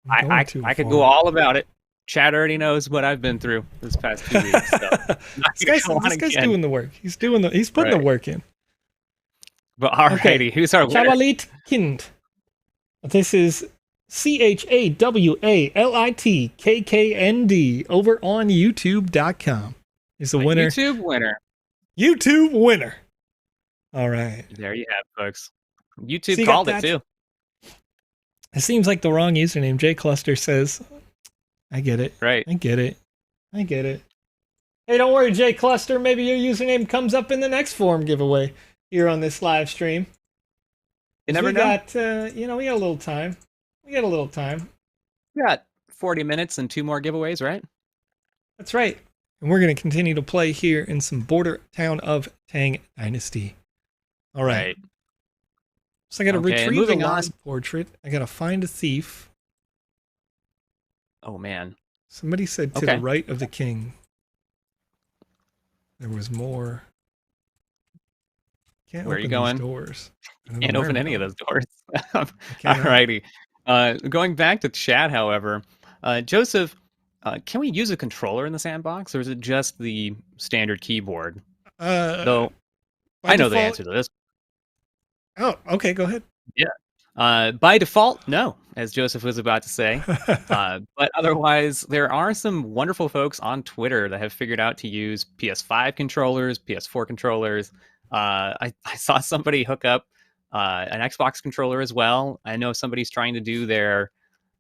I could go all about it. Chad already knows what I've been through this past 2 weeks. So this guy's doing the work. He's putting the work in. But alrighty, who's our winner? Chawalit Kind. This is CHAWALITKKND over on YouTube.com. Is the winner. YouTube winner. YouTube winner. All right. There you have it, folks. YouTube called it too. It seems like the wrong username. J Cluster says, I get it. Right. I get it. Hey, don't worry, J Cluster. Maybe your username comes up in the next forum giveaway here on this live stream. You never know. We got a little time. We got 40 minutes and 2 more giveaways, right? That's right. And we're going to continue to play here in some border town of Tang Dynasty. All right. So I got to retrieve the lost portrait. I got to find a thief. Oh, man. Somebody said to the right of the king. There was more. Where are you going? Doors. Can't open any of those doors. Alrighty. Going back to chat, however, Joseph, can we use a controller in the sandbox, or is it just the standard keyboard? Though I know the answer to this. Oh, okay, go ahead. Yeah. By default, no, as Joseph was about to say. But otherwise, there are some wonderful folks on Twitter that have figured out to use PS5 controllers, PS4 controllers. I saw somebody hook up an Xbox controller as well. I know somebody's trying to do their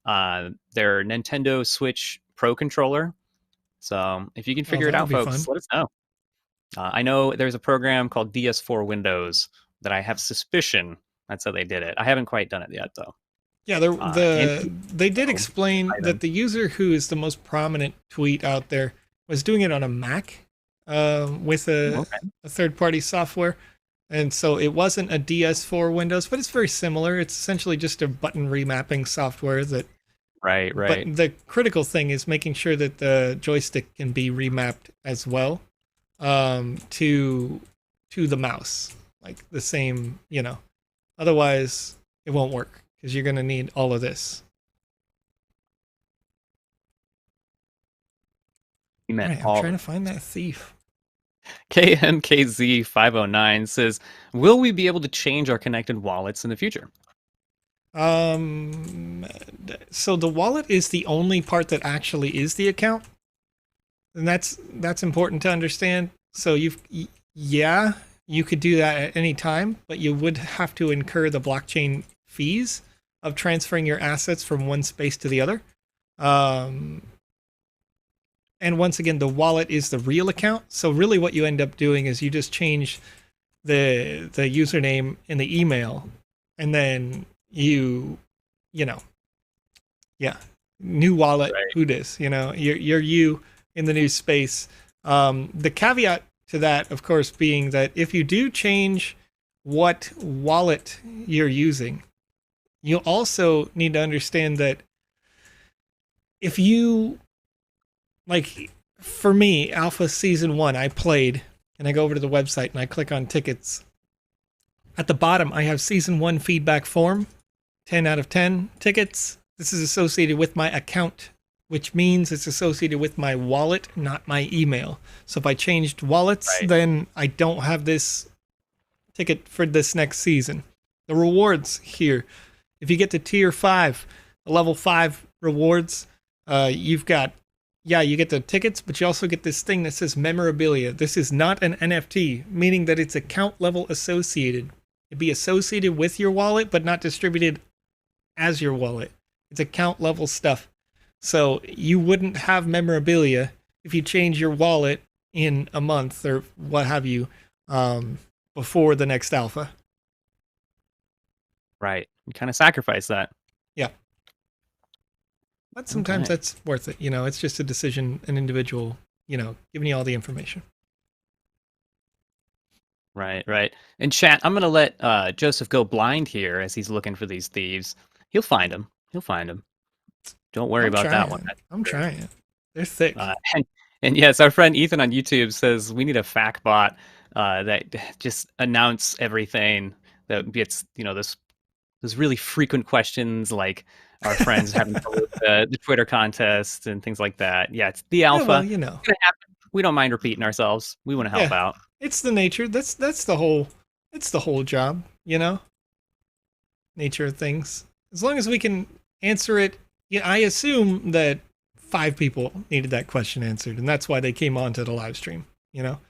Nintendo Switch Pro controller. So if you can figure it out, folks, let us know. I know there's a program called DS4 Windows that I have suspicion that's how they did it. I haven't quite done it yet, though. Yeah, they did explain that the user who is the most prominent tweet out there was doing it on a Mac with a third-party software. And so it wasn't a DS4 Windows, but it's very similar. It's essentially just a button remapping software that... Right. But the critical thing is making sure that the joystick can be remapped as well to the mouse. Like the same, Otherwise, it won't work because you're going to need all of this. I'm trying to find that thief. KMKZ509 says, will we be able to change our connected wallets in the future? So the wallet is the only part that actually is the account. And that's important to understand. So you could do that at any time, but you would have to incur the blockchain fees of transferring your assets from one space to the other. And once again, the wallet is the real account. So really what you end up doing is you just change the username in the email, and then new wallet, who dis, you're you in the new space. The caveat to that, of course, being that if you do change what wallet you're using, you also need to understand that if you, like for me, Alpha Season 1, I played, and I go over to the website and I click on tickets. At the bottom, I have Season 1 feedback form, 10 out of 10 tickets. This is associated with my account, which means it's associated with my wallet, not my email. So if I changed wallets, then I don't have this ticket for this next season. The rewards here, if you get to tier 5, level 5 rewards, you get the tickets, but you also get this thing that says memorabilia. This is not an NFT, meaning that it's account level associated. It'd be associated with your wallet, but not distributed as your wallet. It's account level stuff. So you wouldn't have memorabilia if you change your wallet in a month or what have you before the next alpha. Right. You kind of sacrifice that. Yeah. But sometimes that's worth it. It's just a decision, an individual, giving you all the information. Right. In chat, I'm going to let Joseph go blind here as he's looking for these thieves. He'll find them. Don't worry about that one. I'm trying. They're thick. And yes, our friend Ethan on YouTube says we need a fact bot that just announce everything that gets, those really frequent questions like our friends having the Twitter contest and things like that. Yeah, it's the alpha. Yeah, well, we don't mind repeating ourselves. We want to help out. It's the nature. That's the whole. It's the whole job. Nature of things. As long as we can answer it. Yeah, I assume that 5 people needed that question answered, and that's why they came onto the live stream.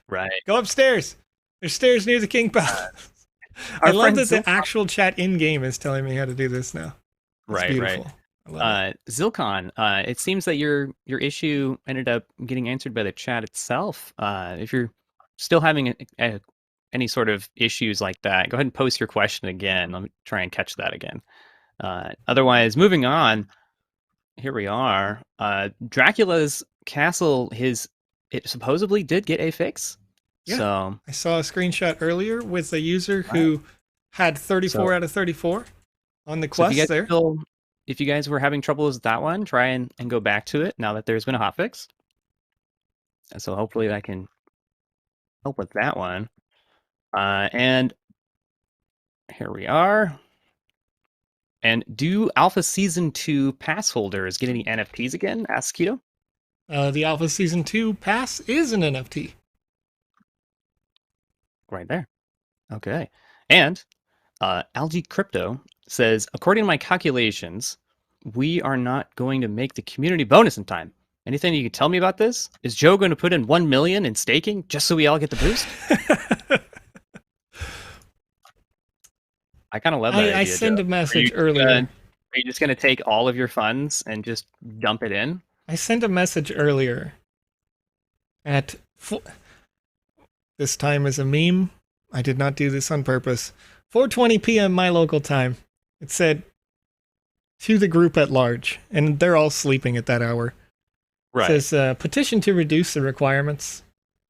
Right. Go upstairs. There's stairs near the King Palace. I love that the actual chat in game is telling me how to do this now. It's beautiful. Right. Zilcon, it seems that your issue ended up getting answered by the chat itself. If you're still having any sort of issues like that, go ahead and post your question again. Let me try and catch that again. Otherwise, moving on, here we are. Dracula's castle, it supposedly did get a fix. Yeah, so I saw a screenshot earlier with a user who had 34 out of 34 on the quest there. If you guys were having trouble with that one, try and go back to it now that there's been a hotfix. So hopefully that can help with that one. And here we are. And do Alpha Season 2 pass holders get any NFTs again? Ask Keto. The Alpha Season 2 pass is an NFT. Right there. Okay. And Algae Crypto says, according to my calculations, we are not going to make the community bonus in time. Anything you can tell me about this? Is Joe going to put in 1 million in staking just so we all get the boost? I kind of love that idea, I sent a message earlier. Are you just going to take all of your funds and just dump it in? I sent a message earlier at... This time is a meme. I did not do this on purpose. 4:20 p.m. my local time. It said to the group at large, and they're all sleeping at that hour. Right. It says, petition to reduce the requirements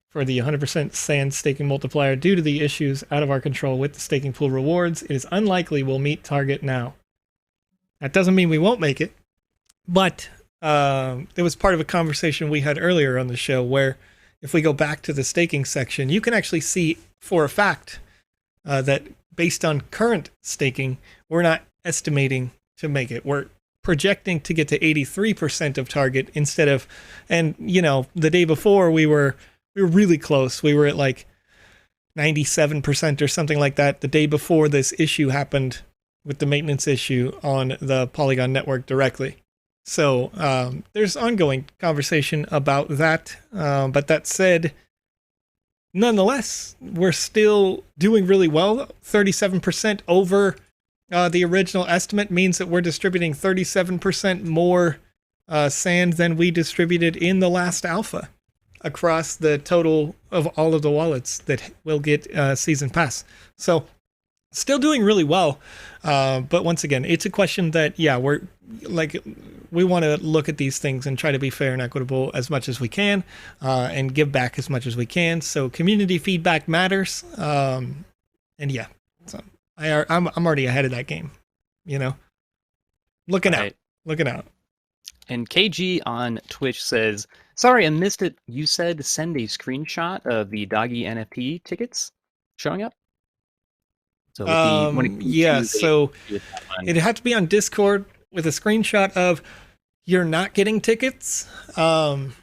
for the 100% sand staking multiplier due to the issues out of our control with the staking pool rewards. It is unlikely we'll meet target now. That doesn't mean we won't make it, but it was part of a conversation we had earlier on the show where if we go back to the staking section, you can actually see for a fact that based on current staking, we're not estimating to make it. We're projecting to get to 83% of target instead of, and the day before we were really close. We were at like 97% or something like that the day before this issue happened with the maintenance issue on the Polygon network directly. So there's ongoing conversation about that. But that said, nonetheless, we're still doing really well. 37% over the original estimate means that we're distributing 37% more sand than we distributed in the last alpha across the total of all of the wallets that will get season pass. So still doing really well. But once again, it's a question that, we want to look at these things and try to be fair and equitable as much as we can, and give back as much as we can. So community feedback matters. So I'm already ahead of that game, looking out. And KG on Twitch says, sorry, I missed it. You said send a screenshot of the Doggy NFT tickets showing up. So so it'd have to be on Discord with a screenshot of you're not getting tickets. Then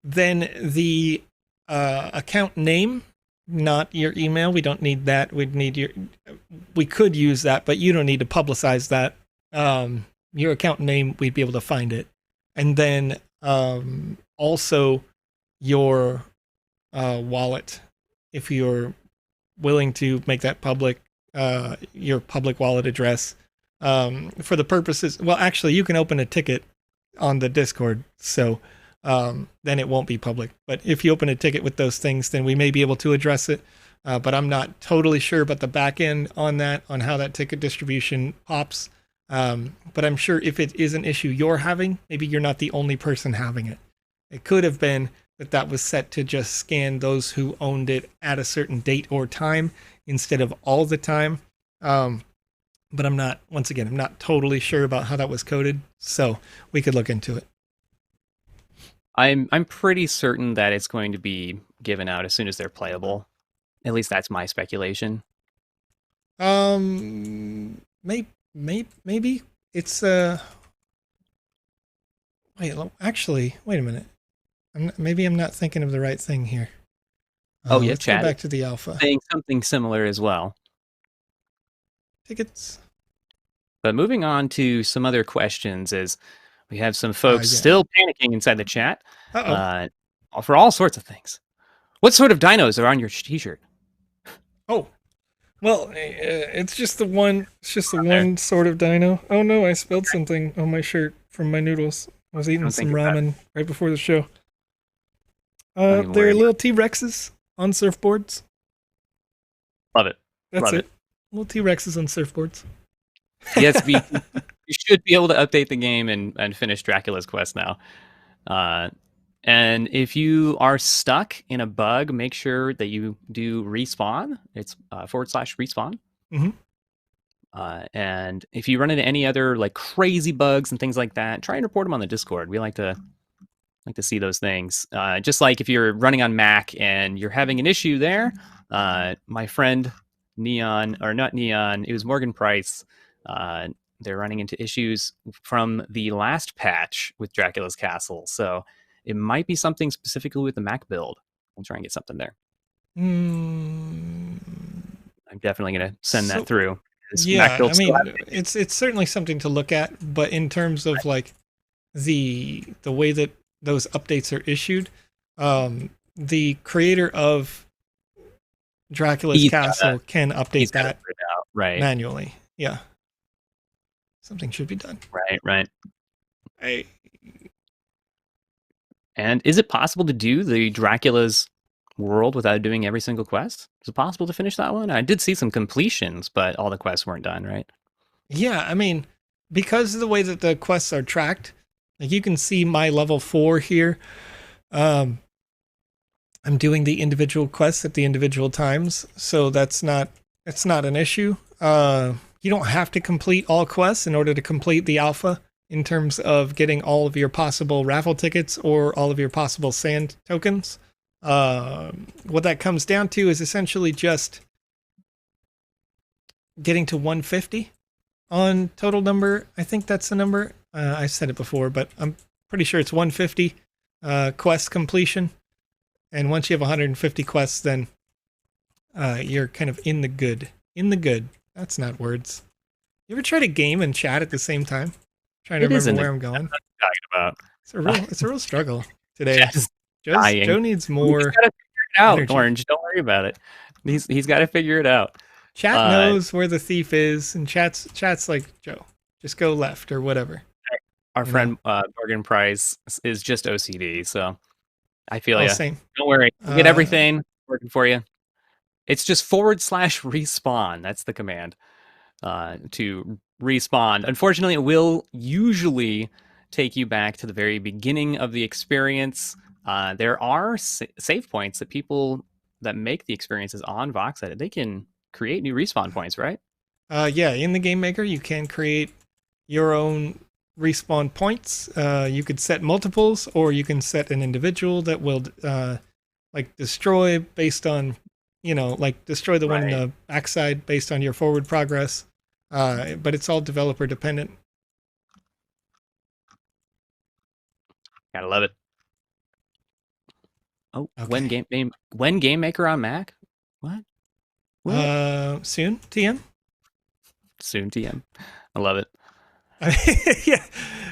the account name, not your email. We don't need that. We could use that, but you don't need to publicize that. Your account name, we'd be able to find it. And then also your wallet, if you're willing to make that public, your public wallet address, for the purposes. Well, actually, you can open a ticket on the Discord, so then it won't be public. But if you open a ticket with those things, then we may be able to address it. But I'm not totally sure about the back end on that, on how that ticket distribution pops. But I'm sure if it is an issue you're having, maybe you're not the only person having it. It could have been that was set to just scan those who owned it at a certain date or time instead of all the time. but I'm not. Once again, I'm not totally sure about how that was coded, so we could look into it. I'm pretty certain that it's going to be given out as soon as they're playable. At least that's my speculation. Maybe it's wait, actually, wait a minute. Maybe I'm not thinking of the right thing here. Oh yeah, let's go back to the alpha. Saying something similar as well. Tickets. But moving on to some other questions, is we have some folks still panicking inside the chat for all sorts of things. What sort of dinos are on your t-shirt? Oh, well, it's just the one. It's just the one sort of dino. Oh no, I spilled something on my shirt from my noodles. I was eating some ramen right before the show. They're little T-Rexes on surfboards. Love it. That's it. Little T-Rexes on surfboards. Yes, you should be able to update the game and finish Dracula's quest now. And if you are stuck in a bug, make sure that you do respawn. It's /respawn. Mm-hmm. And if you run into any other like crazy bugs and things like that, try and report them on the Discord. We like to see those things. Just like if you're running on Mac and you're having an issue there, my friend Neon, or not Neon, it was Morgan Price. They're running into issues from the last patch with Dracula's Castle. So it might be something specifically with the Mac build. We'll try and get something there. I'm definitely going to send that through. Yeah, I mean, it's certainly something to look at, but in terms of like the way that those updates are issued, the creator of Dracula's Castle can update that manually. Yeah. Something should be done. Right. And is it possible to do the Dracula's world without doing every single quest? Is it possible to finish that one? I did see some completions, but all the quests weren't done, right? Yeah, I mean, because of the way that the quests are tracked, like you can see my level 4 here. I'm doing the individual quests at the individual times, so it's not an issue. You don't have to complete all quests in order to complete the alpha in terms of getting all of your possible raffle tickets or all of your possible sand tokens. What that comes down to is essentially just getting to 150 on total number. I think that's the number. I said it before, but I'm pretty sure it's 150 quest completion. And once you have 150 quests, then you're kind of in the good. In the good. That's not words. You ever try to game and chat at the same time? Trying to remember where I'm going. It's a real struggle today. Joe needs more. He's got to figure it out, energy. Orange. Don't worry about it. He's got to figure it out. Chat knows where the thief is, and chat's like, Joe, just go left or whatever. Our friend Morgan Price is just OCD, so I feel you. Same. Don't worry. We'll get everything working for you. It's just /respawn. That's the command to respawn. Unfortunately, it will usually take you back to the very beginning of the experience. There are save points that people that make the experiences on VoxEdit, they can create new respawn points, right? Yeah, in the Game Maker, you can create your own respawn points. You could set multiples, or you can set an individual that will like destroy based on, destroy the one in the backside based on your forward progress. But it's all developer dependent. Gotta love it. Oh, okay. When Game Maker on Mac? What? Soon, TM. Soon, TM. I love it.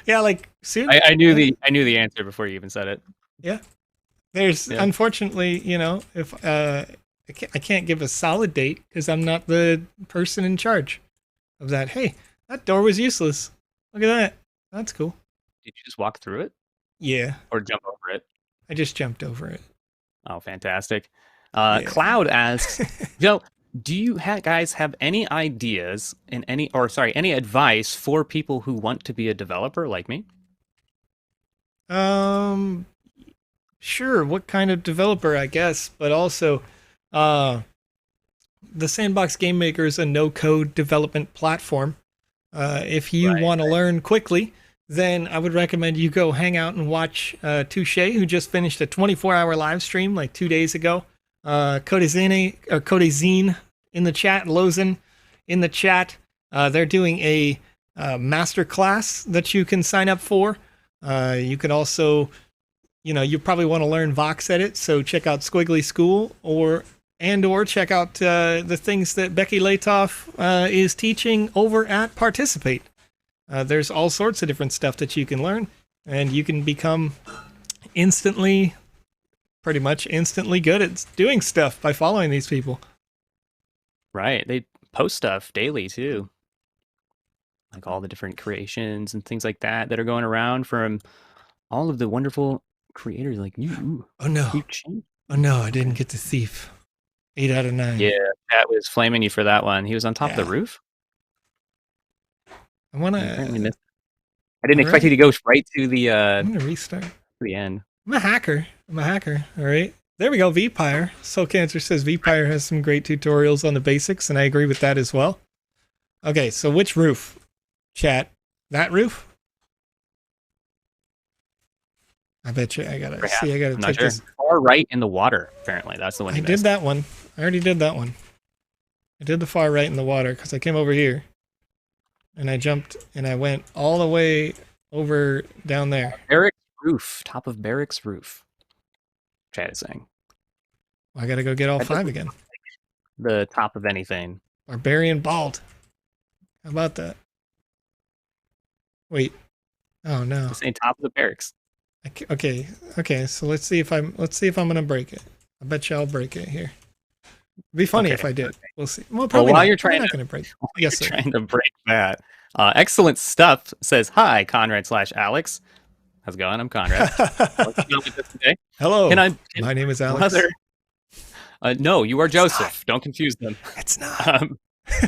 yeah, like soon. I knew the answer before you even said it. Yeah. There's unfortunately, if I can't give a solid date because I'm not the person in charge of that. Hey, that door was useless. Look at that. That's cool. Did you just walk through it? Yeah. Or jump over it? I just jumped over it. Oh, fantastic. Cloud asks, Joe, do you guys have any ideas and any advice for people who want to be a developer like me? Sure. What kind of developer, I guess, but also, the Sandbox Game Maker is a no-code development platform. If you want to learn quickly, then I would recommend you go hang out and watch Touche, who just finished a 24-hour live stream like 2 days ago. Codezine in the chat, Lozen in the chat. They're doing a master class that you can sign up for. You could also, you probably want to learn VoxEdit, so check out Squiggly School or check out the things that Becky Latoff is teaching over at Participate. There's all sorts of different stuff that you can learn, and you can become pretty much instantly good at doing stuff by following these people. Right. They post stuff daily too. Like all the different creations and things like that are going around from all of the wonderful creators like you. Oh no. I didn't get the thief. 8 out of 9. Yeah, Pat was flaming you for that one. He was on top of the roof. I didn't expect you to go right to the I'm gonna restart. The end. I'm a hacker. All right. There we go. Vpire. Soul Cancer says Vpire has some great tutorials on the basics, and I agree with that as well. Okay, so which roof? Chat. That roof? I bet you I gotta take this. Far right in the water, apparently. That's the one. I did that one. I already did that one. I did the far right in the water because I came over here. And I jumped and I went all the way over down there. Barracks roof. Top of barracks roof. Chat is saying. Well, I gotta go get all 5 again. The top of anything. Barbarian bald. How about that? Wait. Oh no. Saying top of the barracks. Okay. So let's see if I'm gonna break it. I bet you I'll break it here. It'd be funny if I did. Okay. We'll see. Well, probably while not. You're trying not going to break. Yes, sir. Trying to break that. Excellent stuff. Says hi, Conrad/Alex. How's it going? I'm Conrad. What's going with this today? Hello. My name is Alex. No, you are Joseph. Don't confuse them. It's not.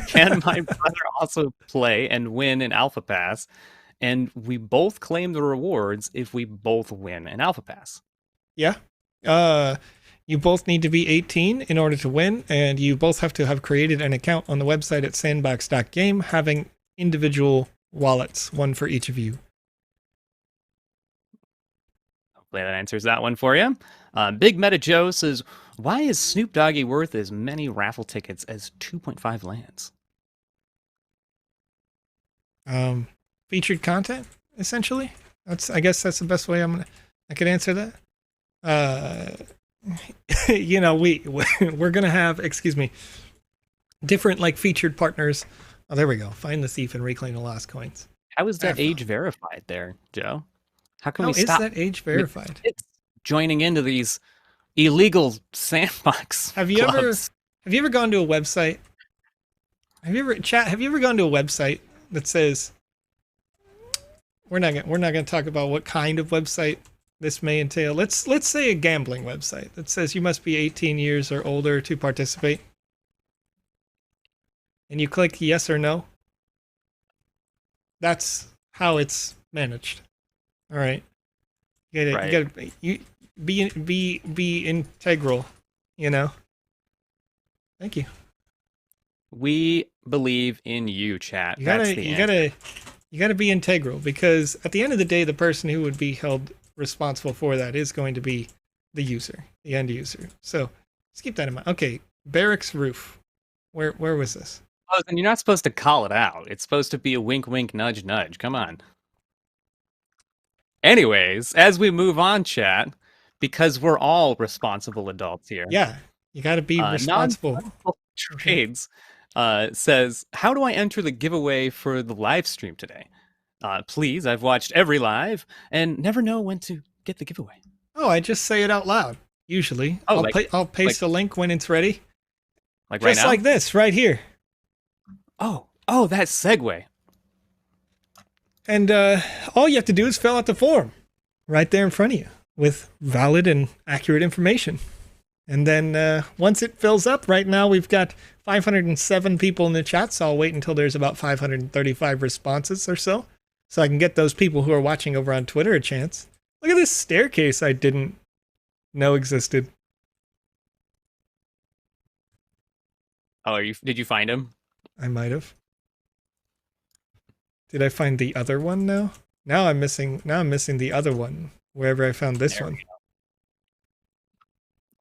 Can my brother also play and win an Alpha Pass? And we both claim the rewards if we both win an Alpha Pass. Yeah. You both need to be 18 in order to win, and you both have to have created an account on the website at sandbox.game, having individual wallets, one for each of you. Hopefully that answers that one for you. Big Meta Joe says, why is Snoop Doggy worth as many raffle tickets as 2.5 lands? Featured content, essentially. I guess that's the best way I could answer that. We're gonna have, different like featured partners. Oh, there we go. Find the thief and reclaim the lost coins. How is that age verified there, Joe? How can we stop? How is that age verified? It's joining into these illegal sandbox. Have you ever gone to a website? Have you ever gone to a website that says we're not gonna talk about what kind of website this may entail. Let's say a gambling website that says you must be 18 years or older to participate. And you click yes or no. That's how it's managed. All right. You gotta be integral, Thank you. We believe in you, chat. You gotta be integral, because at the end of the day, the person who would be held responsible for that is going to be the user, the end user. So let's keep that in mind. Okay, barracks roof. Where was this? Oh, then you're not supposed to call it out. It's supposed to be a wink, wink, nudge, nudge. Come on. Anyways, as we move on, chat, because we're all responsible adults here. Yeah, you got to be responsible. Trades says, how do I enter the giveaway for the live stream today? Please, I've watched every live and never know when to get the giveaway. Oh, I just say it out loud, usually. I'll paste a link when it's ready. Like right now? Just like this, right here. Oh, that segue. And all you have to do is fill out the form right there in front of you with valid and accurate information. And then once it fills up, right now we've got 507 people in the chat, so I'll wait until there's about 535 responses or so I can get those people who are watching over on Twitter a chance. Look at this staircase I didn't know existed. Oh, did you find him? I might have. Did I find the other one now? Now I'm missing the other one, wherever I found this one.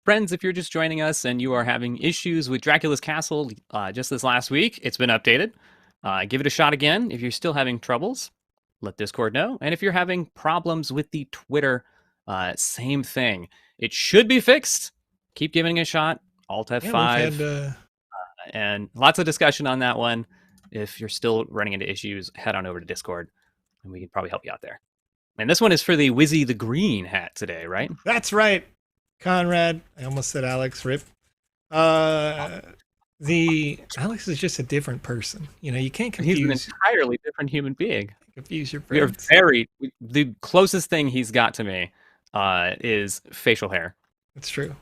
Friends, if you're just joining us and you are having issues with Dracula's Castle just this last week, it's been updated. Give it a shot again. If you're still having troubles, let Discord know. And if you're having problems with the Twitter, same thing. It should be fixed. Keep giving it a shot. Alt F5. And lots of discussion on that one. If you're still running into issues, head on over to Discord and we can probably help you out there. And this one is for the Wizzy the Green hat today, right? That's right. Conrad. I almost said Alex. Rip. The Alex is just a different person. You know, you can't confuse. He's an entirely different human being. Confuse your friends. The closest thing he's got to me is facial hair. That's true.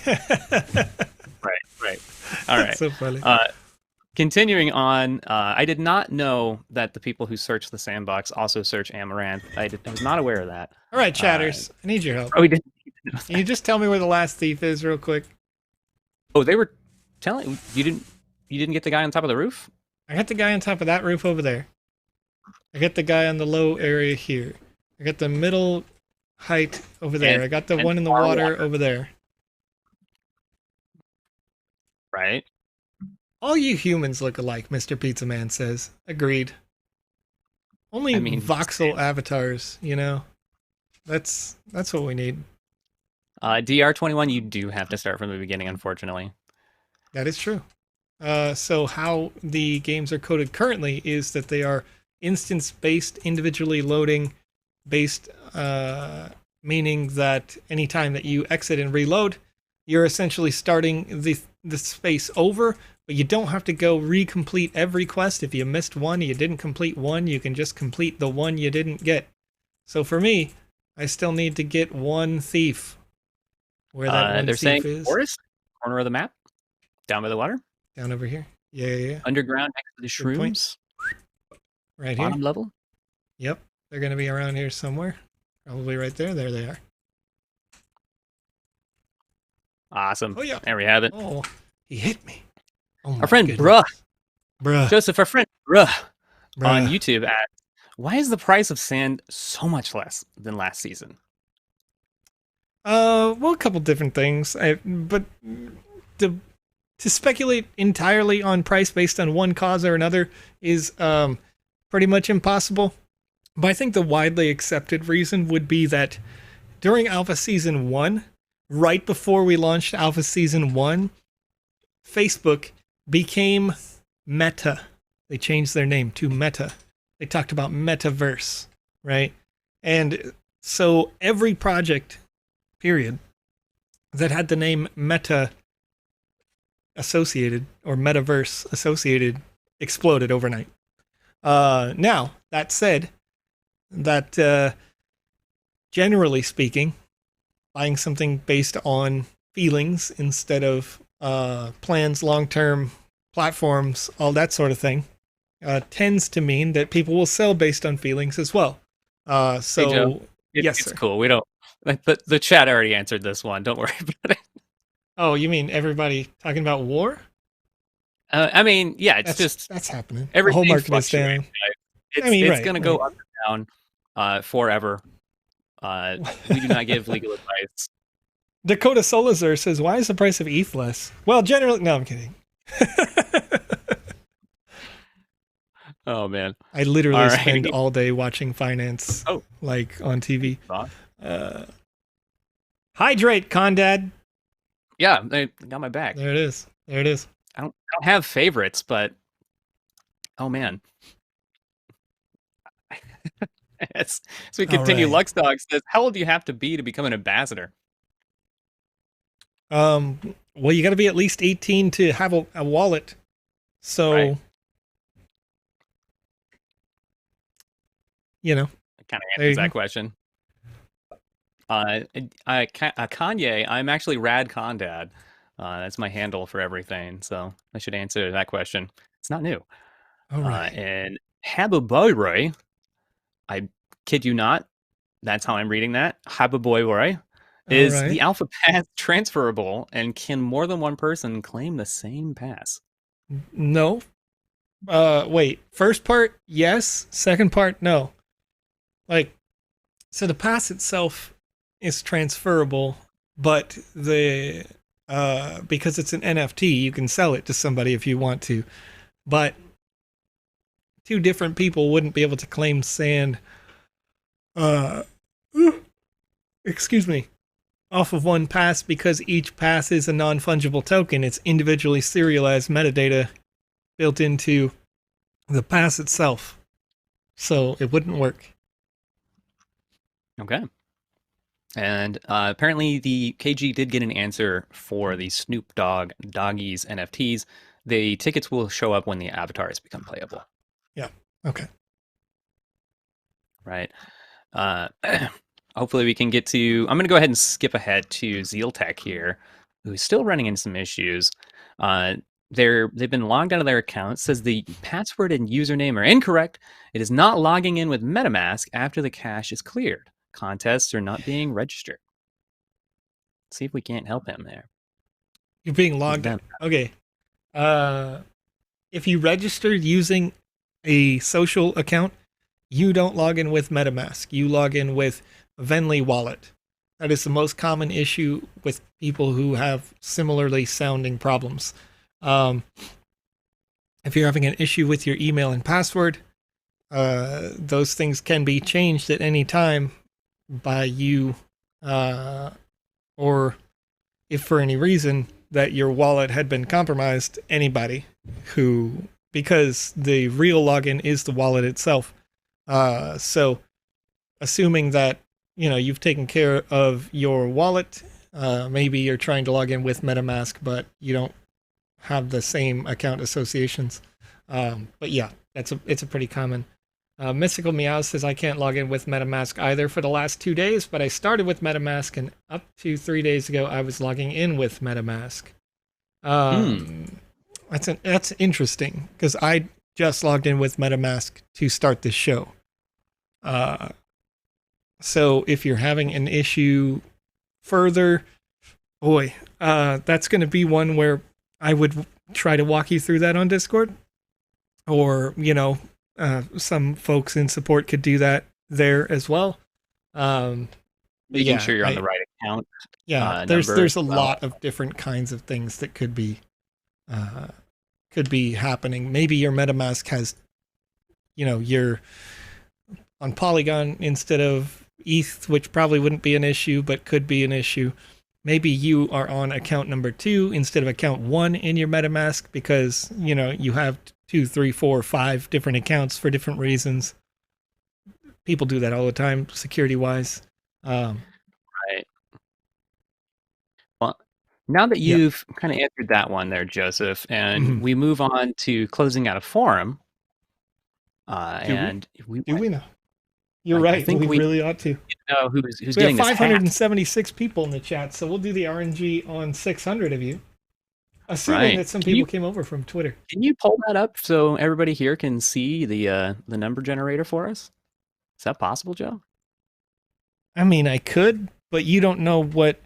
Right. All right. That's so funny. Continuing on, I did not know that the people who search the sandbox also search Amaranth. I was not aware of that. All right, chatters, I need your help. Oh, we didn't. Can you just tell me where the last thief is, real quick? Oh, they were telling you didn't get the guy on top of the roof. I got the guy on top of that roof over there. I got the guy on the low area here. I got the middle height over there. I got the one in the water over there. Right. All you humans look alike, Mr. Pizza Man says. Agreed. Only voxel avatars, you know. That's what we need. DR21, you do have to start from the beginning, unfortunately. That is true. So how the games are coded currently is that they are instance-based, individually loading based, meaning that anytime that you exit and reload, you're essentially starting the space over, but you don't have to go recomplete every quest. If you missed one, you didn't complete one, you can just complete the one you didn't get. So for me, I still need to get one thief. Where that one they're thief saying is? Forest, corner of the map, down by the water. Down over here. Yeah. Underground next to the shrooms. Right here. Bottom level. Yep. They're going to be around here somewhere. Probably right there. There they are. Awesome. Oh, yeah. There we have it. Oh, he hit me. Oh, our friend goodness. Bruh. Joseph, our friend Bruh on YouTube asks, why is the price of sand so much less than last season? Well, a couple different things. But to speculate entirely on price based on one cause or another is pretty much impossible. But I think the widely accepted reason would be that during Alpha Season 1, right before we launched Alpha Season 1, Facebook became Meta. They changed their name to Meta. They talked about Metaverse, right? And so every project, period, that had the name Meta associated, or Metaverse associated, exploded overnight. Now, that said, that generally speaking, buying something based on feelings instead of plans, long-term platforms, all that sort of thing, tends to mean that people will sell based on feelings as well. So, hey, Joe, yes, it's sir. cool. We don't. The chat already answered this one. Don't worry about it. Oh, you mean everybody talking about war? I mean, yeah, that's happening. The whole market is down. It's going to go up and down forever. We do not give legal advice. Dakota Solazur says, why is the price of ETH less? Well, generally, no, I'm kidding. Oh, man. I literally spend all day watching finance, like on TV. Hydrate, Condad. Yeah, they got my back. There it is. I don't have favorites, but oh man. As we continue, Luxdog says, how old do you have to be to become an ambassador? Well, you got to be at least 18 to have a wallet. So, you know. It kind of answers that question. Kanye, I'm actually Rad Condad. That's my handle for everything, so I should answer that question. It's not new. All right. And Hababoy, I kid you not, that's how I'm reading that. Hababoy Is the Alpha Pass transferable, and can more than one person claim the same pass? No. Wait. First part, yes. Second part, no. So the pass itself is transferable, but because it's an NFT, you can sell it to somebody if you want to. But two different people wouldn't be able to claim sand. Excuse me. Off of one pass, because each pass is a non-fungible token. It's individually serialized metadata built into the pass itself. So it wouldn't work. Okay. And apparently the KG did get an answer for the Snoop Doggies NFTs. The tickets will show up when the avatars become playable. Yeah. Okay. Right. Hopefully we can get to... I'm going to go ahead and skip ahead to Zeal Tech here, who's still running into some issues. They've been logged out of their account. It says the password and username are incorrect. It is not logging in with MetaMask after the cache is cleared. Contests are not being registered. Let's see if we can't help him there. You're being logged out. Okay. If you registered using a social account, you don't log in with MetaMask. You log in with Venly Wallet. That is the most common issue with people who have similarly sounding problems. If you're having an issue with your email and password, those things can be changed at any time by you, or if for any reason that your wallet had been compromised, anybody because the real login is the wallet itself. So assuming that, you've taken care of your wallet, maybe you're trying to log in with MetaMask, but you don't have the same account associations. But yeah, it's a pretty common. Mystical Meow says, I can't log in with MetaMask either for the last 2 days, but I started with MetaMask, and up to 3 days ago, I was logging in with MetaMask. That's interesting, because I just logged in with MetaMask to start this show. So if you're having an issue further, that's going to be one where I would try to walk you through that on Discord, or, some folks in support could do that there as well. Making sure you're on the right account. Yeah, there's a lot of different kinds of things that could be happening. Maybe your MetaMask has, you're on Polygon instead of ETH, which probably wouldn't be an issue, but could be an issue. Maybe you are on account number 2 instead of account 1 in your MetaMask because, you have 2, 3, 4, 5 different accounts for different reasons. People do that all the time, security-wise. Right. Well, now that you've kind of answered that one there, Joseph, and we move on to closing out a forum. Do we know? You're right. I think we really ought to. Know who's we getting have 576 people in the chat, so we'll do the RNG on 600 of you. Assuming that some people came over from Twitter. Can you pull that up so everybody here can see the number generator for us? Is that possible, Joe? I mean, I could, but you don't know what...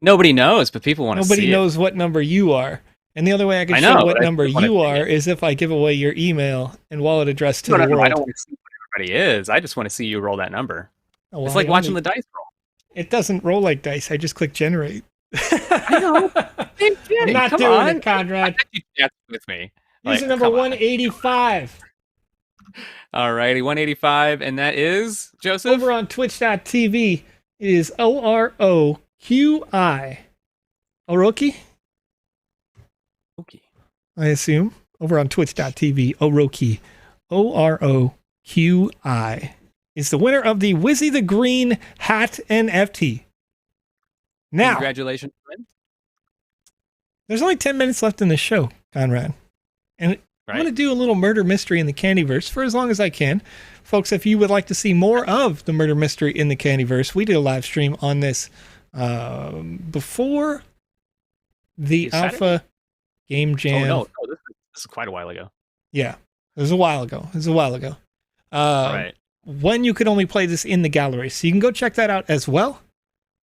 Nobody knows, but people want to see it. Nobody knows what number you are. And the other way I can show what number you are is if I give away your email and wallet address to the world. I don't want to see what everybody is. I just want to see you roll that number. Oh, well, it's like watching the dice roll. It doesn't roll like dice. I just click generate. I know. I'm not doing it, Conrad. With me. User number 185. All righty, 185. And that is, Joseph? Over on twitch.tv, it is OROQI. Oroki? Okay. I assume. Over on twitch.tv, Oroki. OROQI. Is the winner of the Wizzy the Green Hat NFT. Now, congratulations, Glenn. There's only 10 minutes left in the show, Conrad. And I'm going to do a little murder mystery in the Candyverse for as long as I can. Folks, if you would like to see more of the murder mystery in the Candyverse, we did a live stream on this before the Alpha Game Jam. Oh, no, this is quite a while ago. Yeah, it was a while ago. Right. When you could only play this in the gallery. So you can go check that out as well.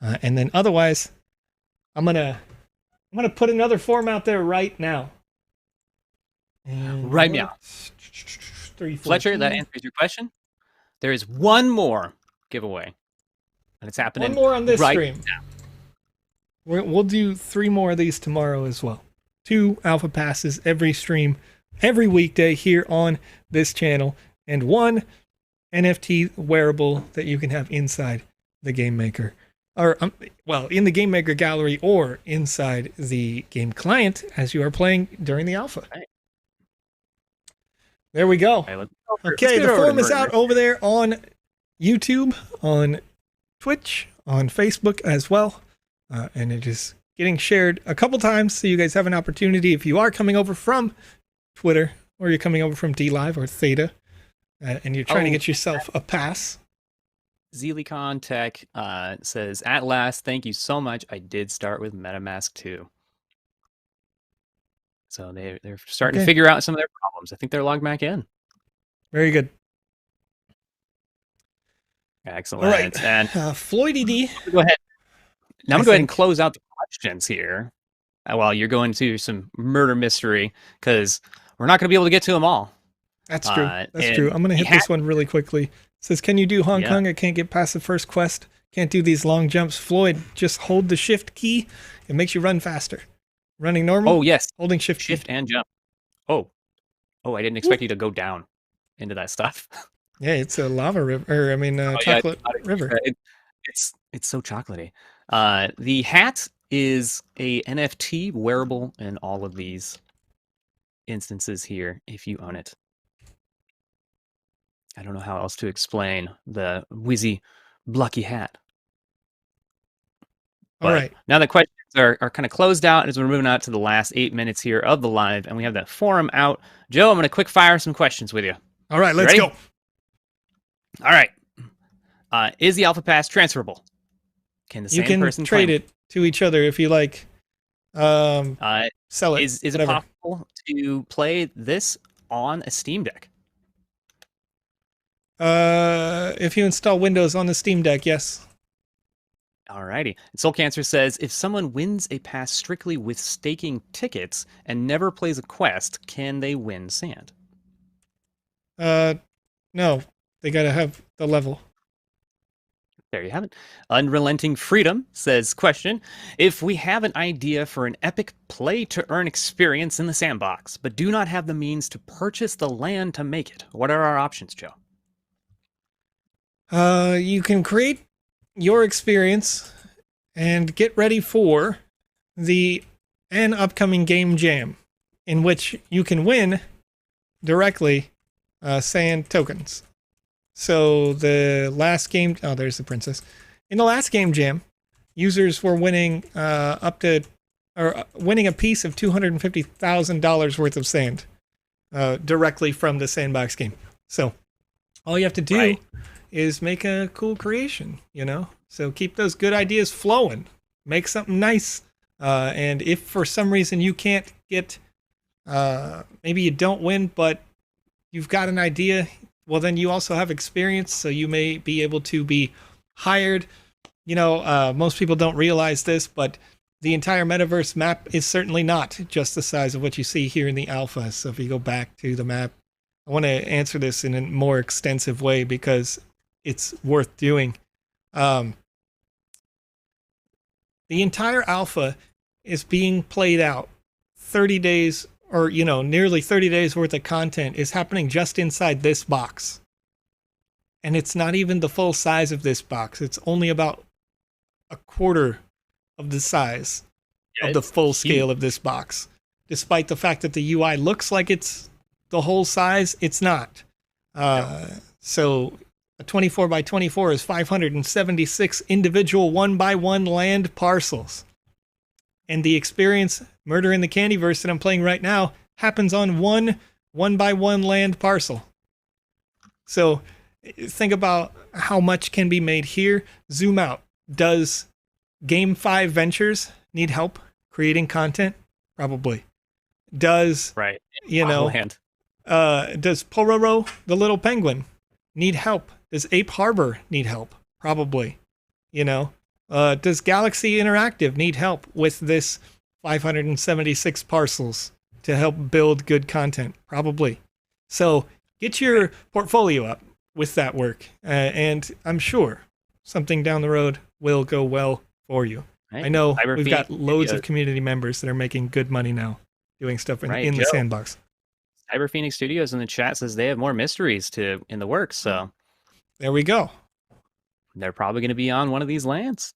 And then otherwise, I'm gonna put another form out there right now. And right now. 3, 4, Fletcher, that answers your question. There is one more giveaway. And it's happening. One more on this stream. Now. We'll do 3 more of these tomorrow as well. 2 alpha passes every stream, every weekday here on this channel, and 1 NFT wearable that you can have inside the Game Maker. Or, in the Game Maker gallery or inside the game client as you are playing during the alpha. Right. There we go. Okay, the form is out over there on YouTube, on Twitch, on Facebook as well. And it is getting shared a couple times, so you guys have an opportunity if you are coming over from Twitter or you're coming over from DLive or Theta, and you're trying to get yourself a pass. Zelicon Tech says, at last, thank you so much. I did start with MetaMask too. So they're starting to figure out some of their problems. I think they're logged back in. Very good. Excellent. All right. And Floydy D. Go ahead. Now I'm going to go ahead and close out the questions here while you're going to some murder mystery, because we're not going to be able to get to them all. That's true. That's true. I'm going to hit this one really quickly. It says, can you do Hong Kong? I can't get past the first quest. Can't do these long jumps. Floyd, just hold the shift key. It makes you run faster. Running normal? Oh, yes. Holding shift and jump. Oh, I didn't expect you to go down into that stuff. Yeah, it's a lava river. Chocolate river. It's so chocolatey. The hat is a NFT wearable in all of these instances here if you own it. I don't know how else to explain the whizzy, blocky hat. All right. Now the questions are kind of closed out as we're moving out to the last 8 minutes here of the live, and we have that forum out. Joe, I'm going to quick fire some questions with you. All right, let's go. All right. Is the Alpha Pass transferable? Can the same person trade it to each other if you like? Sell it. Is it possible to play this on a Steam Deck? If you install Windows on the Steam Deck, yes. Alrighty. Soul Cancer says, if someone wins a pass strictly with staking tickets and never plays a quest, can they win sand? No. They gotta have the level. There you have it. Unrelenting Freedom says, question, if we have an idea for an epic play-to-earn experience in the sandbox, but do not have the means to purchase the land to make it, what are our options, Joe? You can create your experience and get ready for an upcoming game jam in which you can win directly sand tokens. So the last game, there's the princess. In the last game jam, users were winning winning a piece of $250,000 worth of sand directly from the Sandbox game. So all you have to do is make a cool creation, So keep those good ideas flowing. Make something nice. And if for some reason you can't get, maybe you don't win, but you've got an idea, well, then you also have experience, so you may be able to be hired. Most people don't realize this, but the entire metaverse map is certainly not just the size of what you see here in the alpha. So if you go back to the map, I want to answer this in a more extensive way because it's worth doing. The entire alpha is being played out. 30 days or, nearly 30 days worth of content is happening just inside this box. And it's not even the full size of this box. It's only about a quarter of the size of the full scale of this box. Despite the fact that the UI looks like it's the whole size, it's not. So a 24 by 24 is 576 individual 1x1 land parcels. And the experience, Murder in the Candyverse, that I'm playing right now, happens on one 1x1 land parcel. So think about how much can be made here. Zoom out. Does Game 5 Ventures need help creating content? Probably. Does, does Pororo, the little penguin, need help? Does Ape Harbor need help? Probably. Does Galaxy Interactive need help with this 576 parcels to help build good content? Probably. So get your portfolio up with that work, and I'm sure something down the road will go well for you. Right. I know we've got loads of community members that are making good money now doing stuff in the sandbox. Cyber Phoenix Studios in the chat says they have more mysteries in the works, so there we go. They're probably going to be on one of these lands.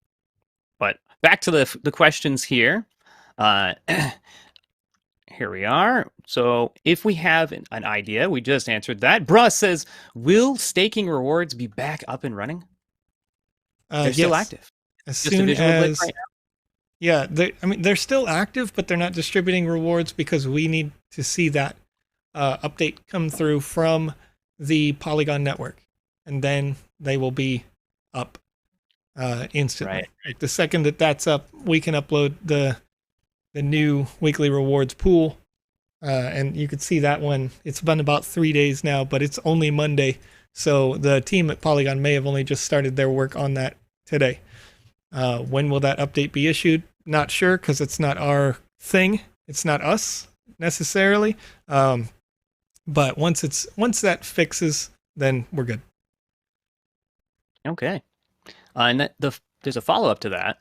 But back to the questions here. Here we are. So if we have an idea, we just answered that. Bruh says, will staking rewards be back up and running? They're still active. As just soon as, right now. Yeah, they're still active, but they're not distributing rewards because we need to see that update come through from the Polygon network, and then they will be up instantly. Right. Like the second that's up, we can upload the new weekly rewards pool, and you can see that one. It's been about 3 days now, but it's only Monday, so the team at Polygon may have only just started their work on that today. When will that update be issued? Not sure, because it's not our thing. It's not us necessarily. But once that fixes, then we're good. Okay. And there's a follow-up to that.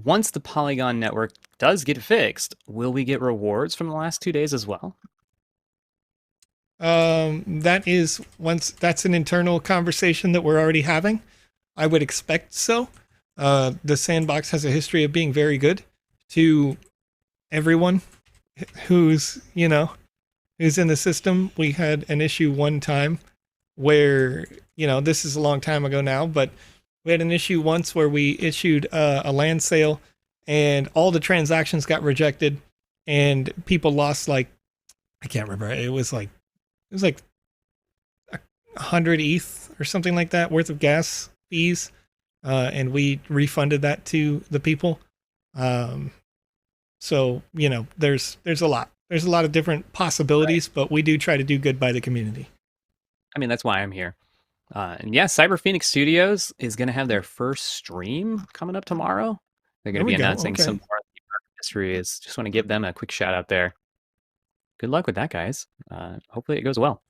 Once the Polygon network does get fixed, will we get rewards from the last 2 days as well? That's an internal conversation that we're already having. I would expect so. The sandbox has a history of being very good to everyone who's in the system. We had an issue one time where, this is a long time ago now, but we had an issue once where we issued a land sale and all the transactions got rejected and people lost I can't remember. It was like 100 ETH or something like that worth of gas fees. And we refunded that to the people. So, there's a lot. There's a lot of different possibilities, but we do try to do good by the community. I mean, that's why I'm here. And yeah, Cyber Phoenix Studios is going to have their first stream coming up tomorrow. They're going to be announcing some more mysteries. Just want to give them a quick shout out there. Good luck with that, guys. Hopefully it goes well.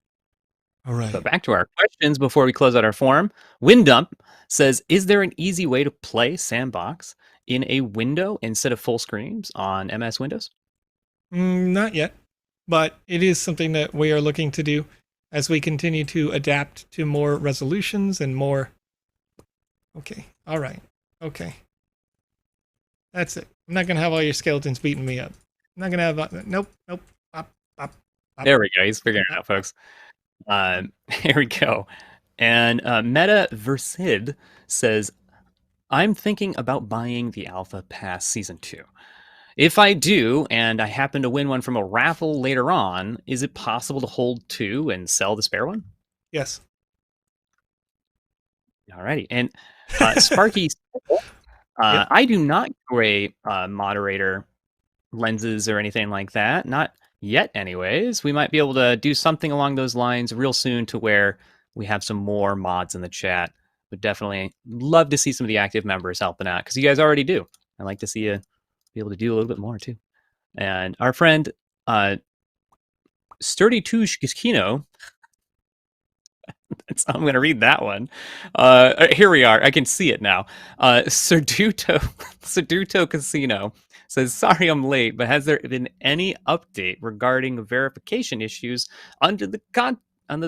All right. But back to our questions before we close out our forum. Windump says, is there an easy way to play Sandbox in a window instead of full screens on MS Windows? Not yet, but it is something that we are looking to do as we continue to adapt to more resolutions and more. Okay. All right. Okay. That's it. I'm not going to have all your skeletons beating me up. I'm not going to have. Nope. Pop. There we go. He's figuring it out, folks. Here we go. And Metaverse says, I'm thinking about buying the Alpha Pass Season 2. If I do, and I happen to win one from a raffle later on, is it possible to hold 2 and sell the spare one? Yes. Alrighty. And Sparky, I do not create moderator lenses or anything like that. Not yet, anyways. We might be able to do something along those lines real soon to where we have some more mods in the chat. Would definitely love to see some of the active members helping out, because you guys already do. I'd like to see you be able to do a little bit more too. And our friend Sturdy Tushkino, I'm going to read that one. Here we are. I can see it now. Serduto Casino says, sorry I'm late, but has there been any update regarding verification issues under the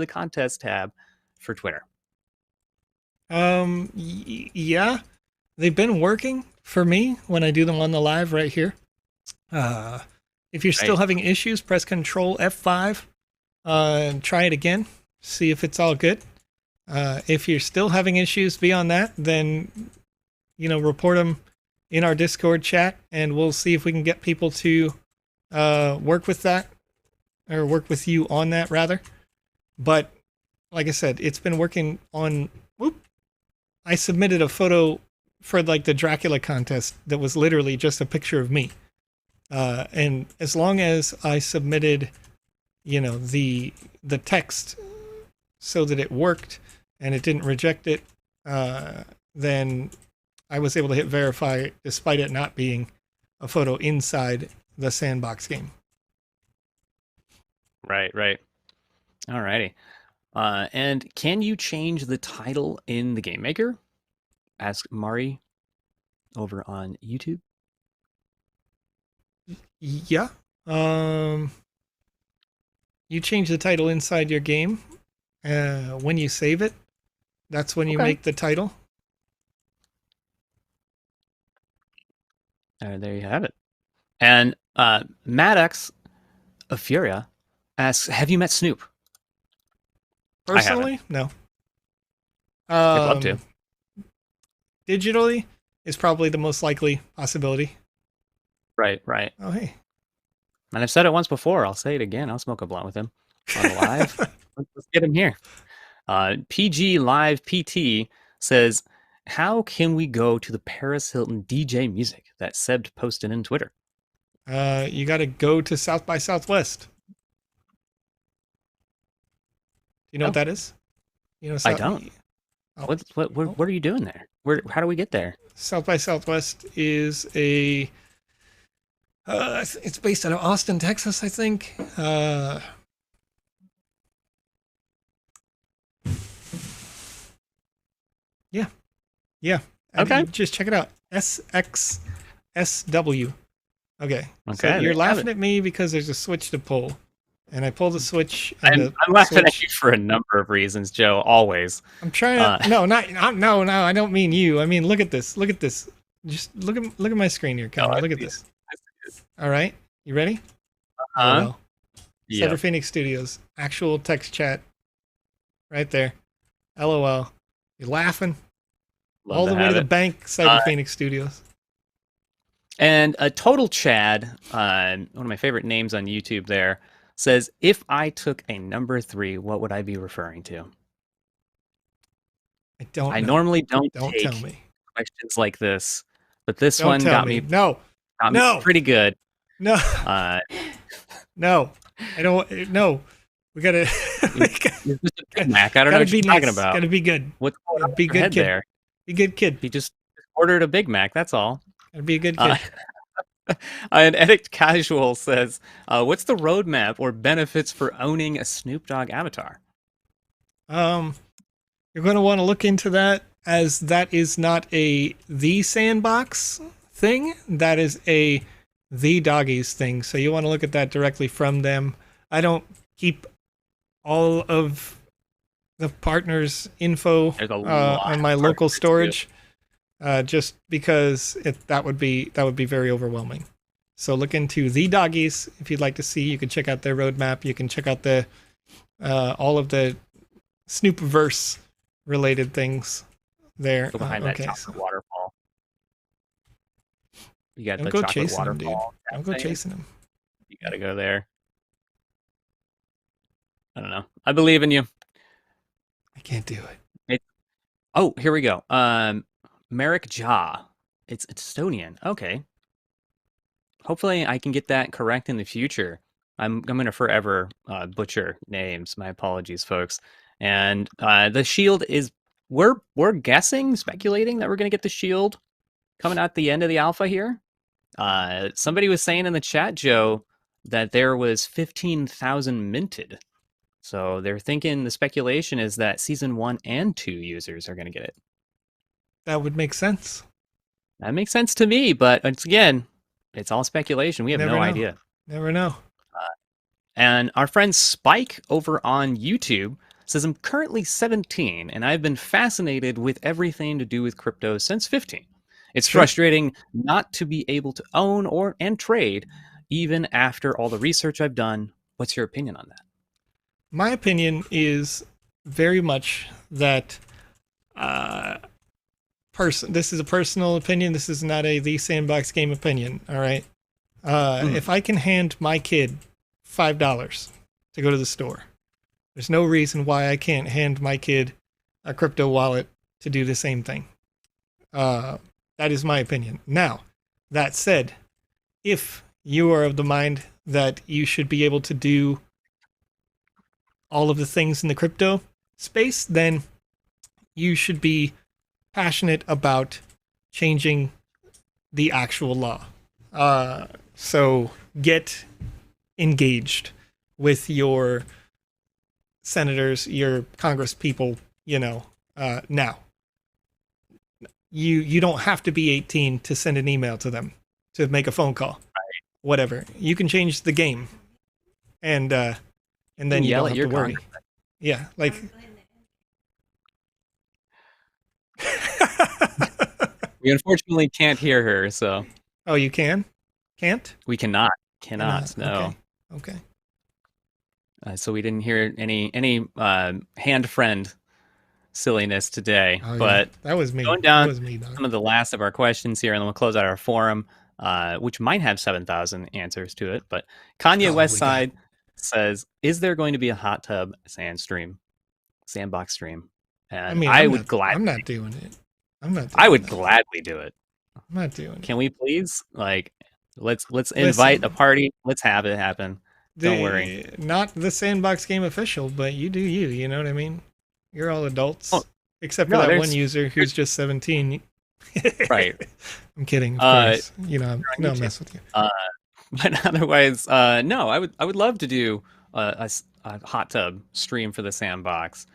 contest tab for Twitter? Yeah, they've been working for me when I do them on the live right here. If you're still having issues, press Control F5 and try it again. See if it's all good. If you're still having issues beyond that, then report them in our Discord chat, and we'll see if we can get people to work with that, or work with you on that rather. But like I said, it's been working on. I submitted a photo for the Dracula contest that was literally just a picture of me, and as long as I submitted, the text so that it worked and it didn't reject it, then I was able to hit verify despite it not being a photo inside the Sandbox game. Right. Alrighty. And can you change the title in the Game Maker? Ask Mari over on YouTube. Yeah. You change the title inside your game. When you save it, that's when you make the title. There you have it. And Maddox of Furia asks, have you met Snoop? Personally, no. I'd love to. Digitally is probably the most likely possibility. Right. Oh, hey. And I've said it once before. I'll say it again. I'll smoke a blunt with him on live. Let's get him here. PG Live PT says, how can we go to the Paris Hilton DJ music that Seb posted in Twitter? You got to go to South by Southwest. Do you know what that is? You know, I don't. Oh. What are you doing there? How do we get there? South by Southwest is a. It's based out of Austin, Texas, I think. Yeah. Okay. Just check it out. SXSW. Okay. So you're laughing at me because there's a switch to pull. And I pull the switch. I'm laughing at you for a number of reasons, Joe. Always. I'm trying to. No, I don't mean you. I mean, look at this. Just look at my screen here, Kevin. Look at this. All right. You ready? Yeah. Cyber Phoenix Studios. Actual text chat. Right there. LOL. You're laughing. All the way to the bank, Cyber Phoenix Studios. And a Total Chad, one of my favorite names on YouTube there, says, if I took a number 3, what would I be referring to? I normally don't take tell me. questions like this, but this one got me. No. Pretty good. No. No. I don't. No. We gotta. Big Mac. I don't know what you're talking about. Gotta be good. What's going on? Be good kid. There. Be good kid. He just ordered a Big Mac. That's all. Gotta be a good kid. An Addict Casual says, what's the roadmap or benefits for owning a Snoop Dogg avatar? You're going to want to look into that, as that is not the Sandbox thing. That is the Doggies thing. So you want to look at that directly from them. I don't keep all of the partners' info on my local storage. Just because that would be very overwhelming. So look into the Doggies if you'd like to see. You can check out their roadmap. You can check out the all of the Snoopverse related things there. Go behind that chocolate waterfall. You got the go chocolate chasing waterfall. Him, dude. Don't go chasing him. You got to go there. I don't know. I believe in you. I can't do it. Oh, here we go. Merrick Ja. It's Estonian. Okay. Hopefully I can get that correct in the future. I'm going to forever butcher names. My apologies, folks. And the shield is we're guessing, speculating that we're going to get the shield coming out the end of the alpha here. Somebody was saying in the chat, Joe, that there was 15,000 minted. So they're thinking, the speculation is that season 1 and 2 users are going to get it. That would make sense. That makes sense to me, but once again, it's all speculation. We have no idea. Never know. And our friend Spike over on YouTube says, I'm currently 17, and I've been fascinated with everything to do with crypto since 15. It's frustrating not to be able to own and trade, even after all the research I've done. What's your opinion on that? My opinion is very much that this is a personal opinion. This is not the Sandbox game opinion. All right. If I can hand my kid $5 to go to the store, there's no reason why I can't hand my kid a crypto wallet to do the same thing. That is my opinion. Now, that said, if you are of the mind that you should be able to do all of the things in the crypto space, then you should be passionate about changing the actual law. So get engaged with your senators, your Congress people, now. You don't have to be 18 to send an email to them, to make a phone call. Right. Whatever. You can change the game. And then you don't have to worry. Yeah, like we unfortunately can't hear her, so. Oh, you can? Can't? We cannot. No. Okay. So we didn't hear any hand friend silliness today. But that was me. Going down some of the last of our questions here, and then we'll close out our forum, which might have 7,000 answers to it. But Kanye Westside says, "Is there going to be a hot tub Sandbox stream?" And I'm not doing it. I would gladly do it. I'm not doing it. Can we please, let's invite a party. Let's have it happen. Don't worry. Not the Sandbox Game official, but you do you. You know what I mean? You're all adults, except for that one user who's just 17. Right. I'm kidding. Of course. I'll mess with you. But otherwise, no. I would love to do a hot tub stream for the Sandbox.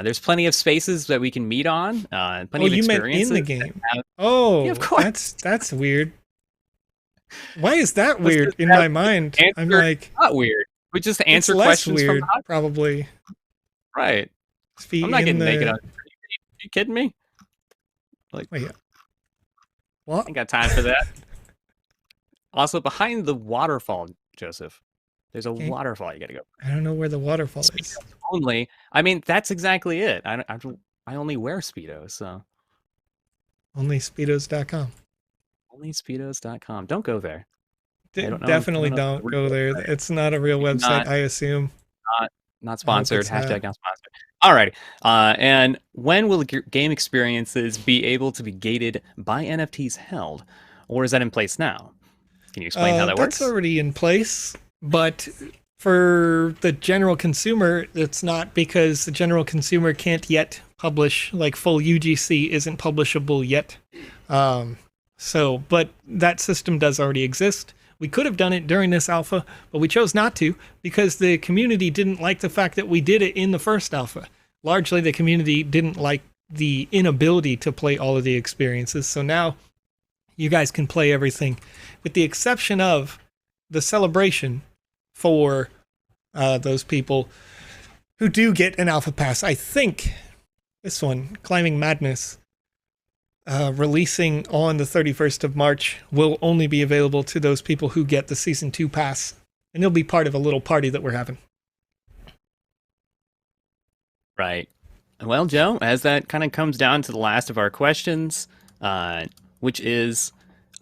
There's plenty of spaces that we can meet on. Plenty of experiences. You meant in the game. Yeah, of course. That's weird. Why is that weird in my mind? I'm like, not weird. We just answer questions weird, from probably. Right. I'm not getting naked on. Are you kidding me? Wait. What? I ain't got time for that. Also, behind the waterfall, Joseph, there's a waterfall you gotta go. I don't know where the waterfall is. Only, I mean, that's exactly it. I only wear Speedos, so. Only Speedos.com. Only Speedos.com. Don't go there. Definitely don't go there. It's not a real website, I assume. Not sponsored. Hashtag not sponsored. All right. And when will game experiences be able to be gated by NFTs held? Or is that in place now? Can you explain how that works? That's already in place. But for the general consumer, it's not, because the general consumer can't yet publish, full UGC isn't publishable yet. But that system does already exist. We could have done it during this alpha, but we chose not to because the community didn't like the fact that we did it in the first alpha. Largely, the community didn't like the inability to play all of the experiences. So now you guys can play everything, with the exception of the celebration for those people who do get an alpha pass. I think this one, Climbing Madness, releasing on the 31st of March, will only be available to those people who get the Season 2 pass. And they'll be part of a little party that we're having. Right. Well, Joe, as that kind of comes down to the last of our questions, which is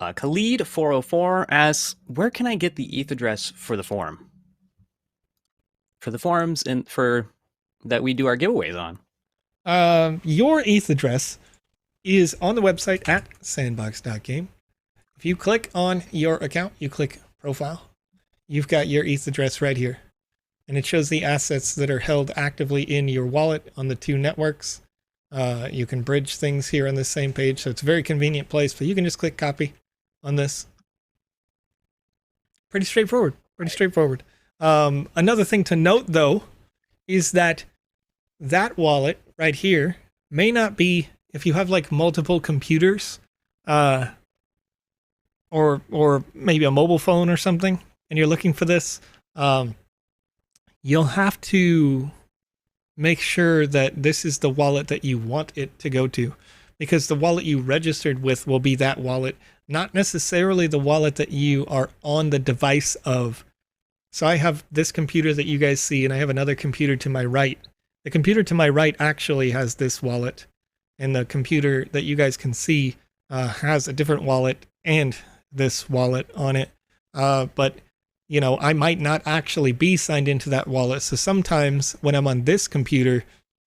Khalid404 asks, where can I get the ETH address for the forum? For the forums and for that we do our giveaways on. Your ETH address is on the website at sandbox.game. If you click on your account, you click profile, you've got your ETH address right here. And it shows the assets that are held actively in your wallet on the two networks. You can bridge things here on the same page, so it's a very convenient place, but you can just click copy on this. Pretty straightforward. Another thing to note, though, is that wallet right here may not be, if you have multiple computers, or maybe a mobile phone or something, and you're looking for this, you'll have to make sure that this is the wallet that you want it to go to, because the wallet you registered with will be that wallet, not necessarily the wallet that you are on the device of. So I have this computer that you guys see, and I have another computer to my right. The computer to my right actually has this wallet, and the computer that you guys can see has a different wallet and this wallet on it. But I might not actually be signed into that wallet. So sometimes when I'm on this computer,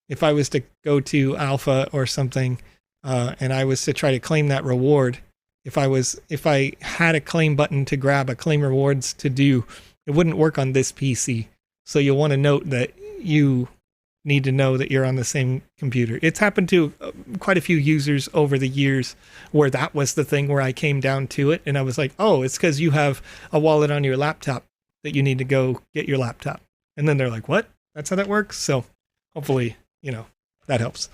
if I was to go to Alpha or something, and I was to try to claim that reward, if I had a claim button to grab a claim rewards to do, it wouldn't work on this PC. So you'll want to note that you need to know that you're on the same computer. It's happened to quite a few users over the years where that was the thing where I came down to it and I was like, oh, it's because you have a wallet on your laptop that you need to go get your laptop. And then they're like, what? That's how that works? So hopefully, that helps.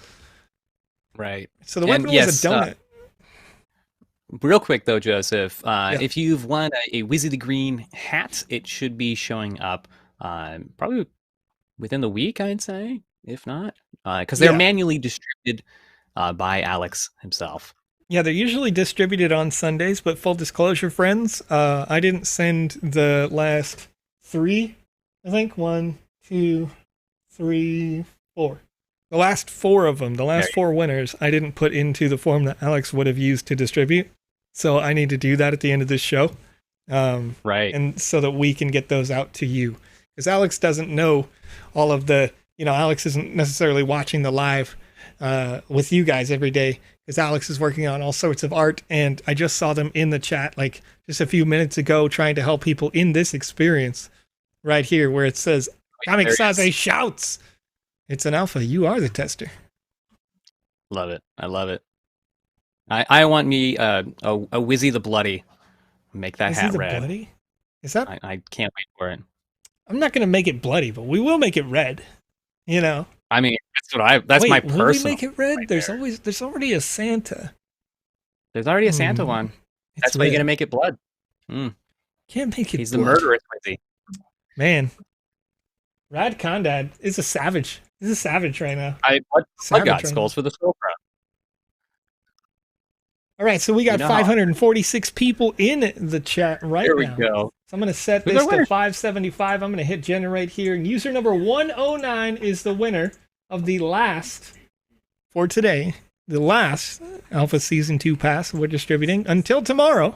Right. So the weapon was a donut. Real quick though, Joseph, if you've won a Wizzy the Green hat, it should be showing up probably within the week, I'd say, if not, because they're manually distributed by Alex himself. Yeah, they're usually distributed on Sundays, but full disclosure, friends, I didn't send the last 3, I think, 1, 2, 3, 4. The last 4 of them, the last 4 winners, I didn't put into the form that Alex would have used to distribute. So I need to do that at the end of this show. Right. And so that we can get those out to you. Because Alex doesn't know all of the, Alex isn't necessarily watching the live with you guys every day. Because Alex is working on all sorts of art. And I just saw them in the chat like just a few minutes ago trying to help people in this experience right here where it says, Kamikaze shouts. It's an alpha. You are the tester. Love it. I love it. I want me a Wizzy the Bloody. Make that hat red. Bloody? Is that? I can't wait for it. I'm not going to make it bloody, but we will make it red. I mean, that's my personal. Will we make it red? Right there's already a Santa. There's already a Santa one. That's why you're gonna make it blood. Can't make it. He's blood. The murderous Wizzy. Man, Rad Condad is a savage. He's a savage right now. I got skulls for the skull crown. All right, so we got 546 people in the chat right now. Here we go. So I'm going to set this to 575. I'm going to hit generate here. And user number 109 is the winner of the last, for today, the last Alpha Season 2 pass we're distributing until tomorrow.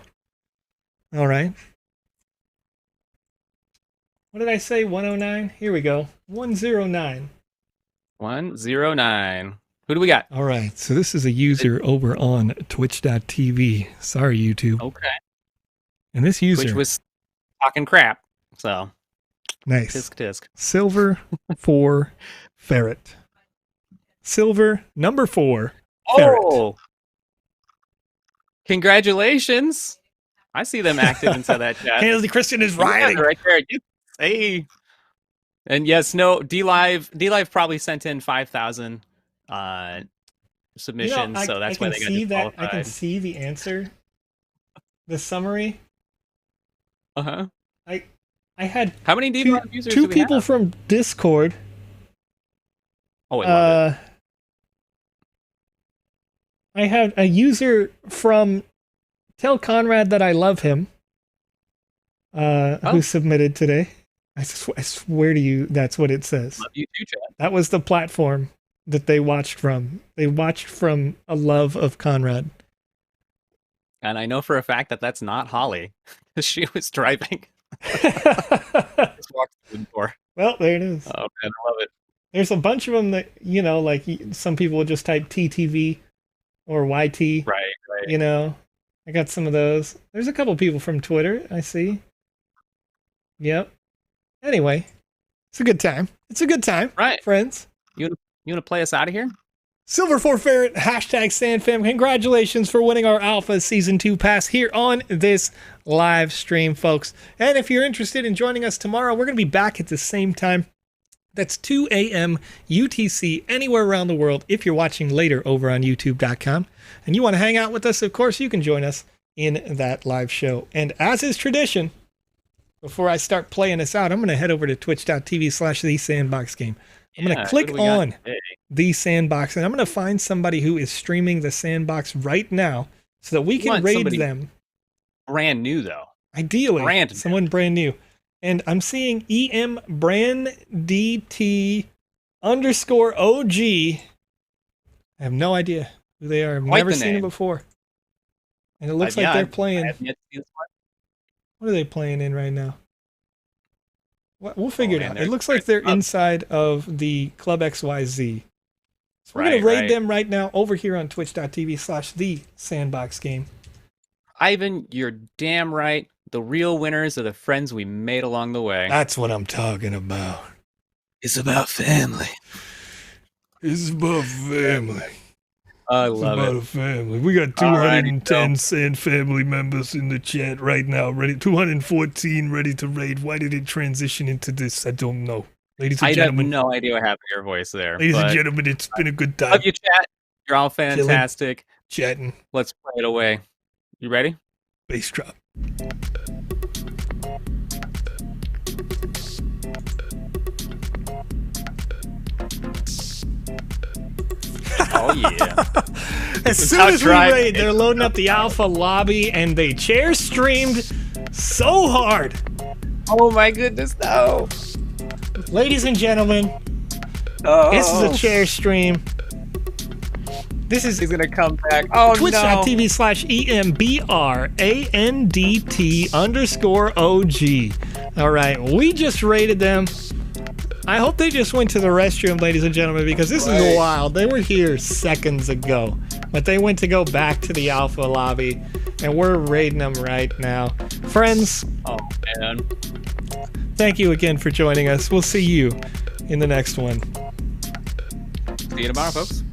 All right. What did I say? 109? Here we go. 109. 109. Who do we got? All right. So this is a user over on twitch.tv. Sorry, YouTube. Okay. And this user... Twitch was talking crap, so... Nice. Tisk tisk. Silver 4 Ferret. Silver number 4 Ferret. Oh! Congratulations! I see them active inside that chat. Haley Christian is rioting. Right there. Hey. And yes, no, D-Live probably sent in 5,000 submissions, so that's why they got disqualified. I can see the answer. The summary. Uh-huh. I had how many D-Live users two people from Discord. Oh, I love it. I had a user from Tell Conrad That I Love Him who submitted today. I swear to you, that's what it says. Love you too, Chad. That was the platform that they watched from. They watched from a love of Conrad. And I know for a fact that that's not Holly, because she was driving. Just walked through the door. Well, there it is. Oh, man, I love it. There's a bunch of them that, like some people will just type TTV or YT. Right. I got some of those. There's a couple people from Twitter, I see. Yep. Anyway, it's a good time. It's a good time, right, friends? You want to play us out of here? Silver 4 Ferret, #SandFam. Congratulations for winning our Alpha Season 2 pass here on this live stream, folks. And if you're interested in joining us tomorrow, we're going to be back at the same time. That's 2 a.m. UTC anywhere around the world if you're watching later over on youtube.com. And you want to hang out with us, of course, you can join us in that live show. And as is tradition, before I start playing this out, I'm going to head over to twitch.tv/thesandboxgame. I'm going to click on the Sandbox, and I'm going to find somebody who is streaming the Sandbox right now so that we can raid them. Brand new, though. Ideally, someone brand new. And I'm seeing EMBrandDT_OG. I have no idea who they are. I've never seen them before. And it looks like they're playing. What are they playing in right now? We'll figure it out. It looks like they're inside of the Club XYZ. So we're going to raid them right now over here on twitch.tv/thesandboxgame. Ivan, you're damn right. The real winners are the friends we made along the way. That's what I'm talking about. It's about family. It's about family. I love it. Family. We got 210 Sand family members in the chat right now. 214 ready to raid. Why did it transition into this? I don't know. Ladies and gentlemen. I have no idea what happened to your voice there. Ladies and gentlemen, it's been a good time. Love you, chat. You're all fantastic. Chatting. Let's play it away. You ready? Bass drop. Oh, yeah. As soon as we raid, they're loading up the alpha lobby, and they chair streamed so hard. Oh, my goodness, no. Ladies and gentlemen, this is a chair stream. He's going to come back. Oh, Twitch.tv/EMBRANDT_OG. All right, we just raided them. I hope they just went to the restroom, ladies and gentlemen, because this is wild. They were here seconds ago, but they went to go back to the alpha lobby, and we're raiding them right now. Friends. Oh, man. Thank you again for joining us. We'll see you in the next one. See you tomorrow, folks.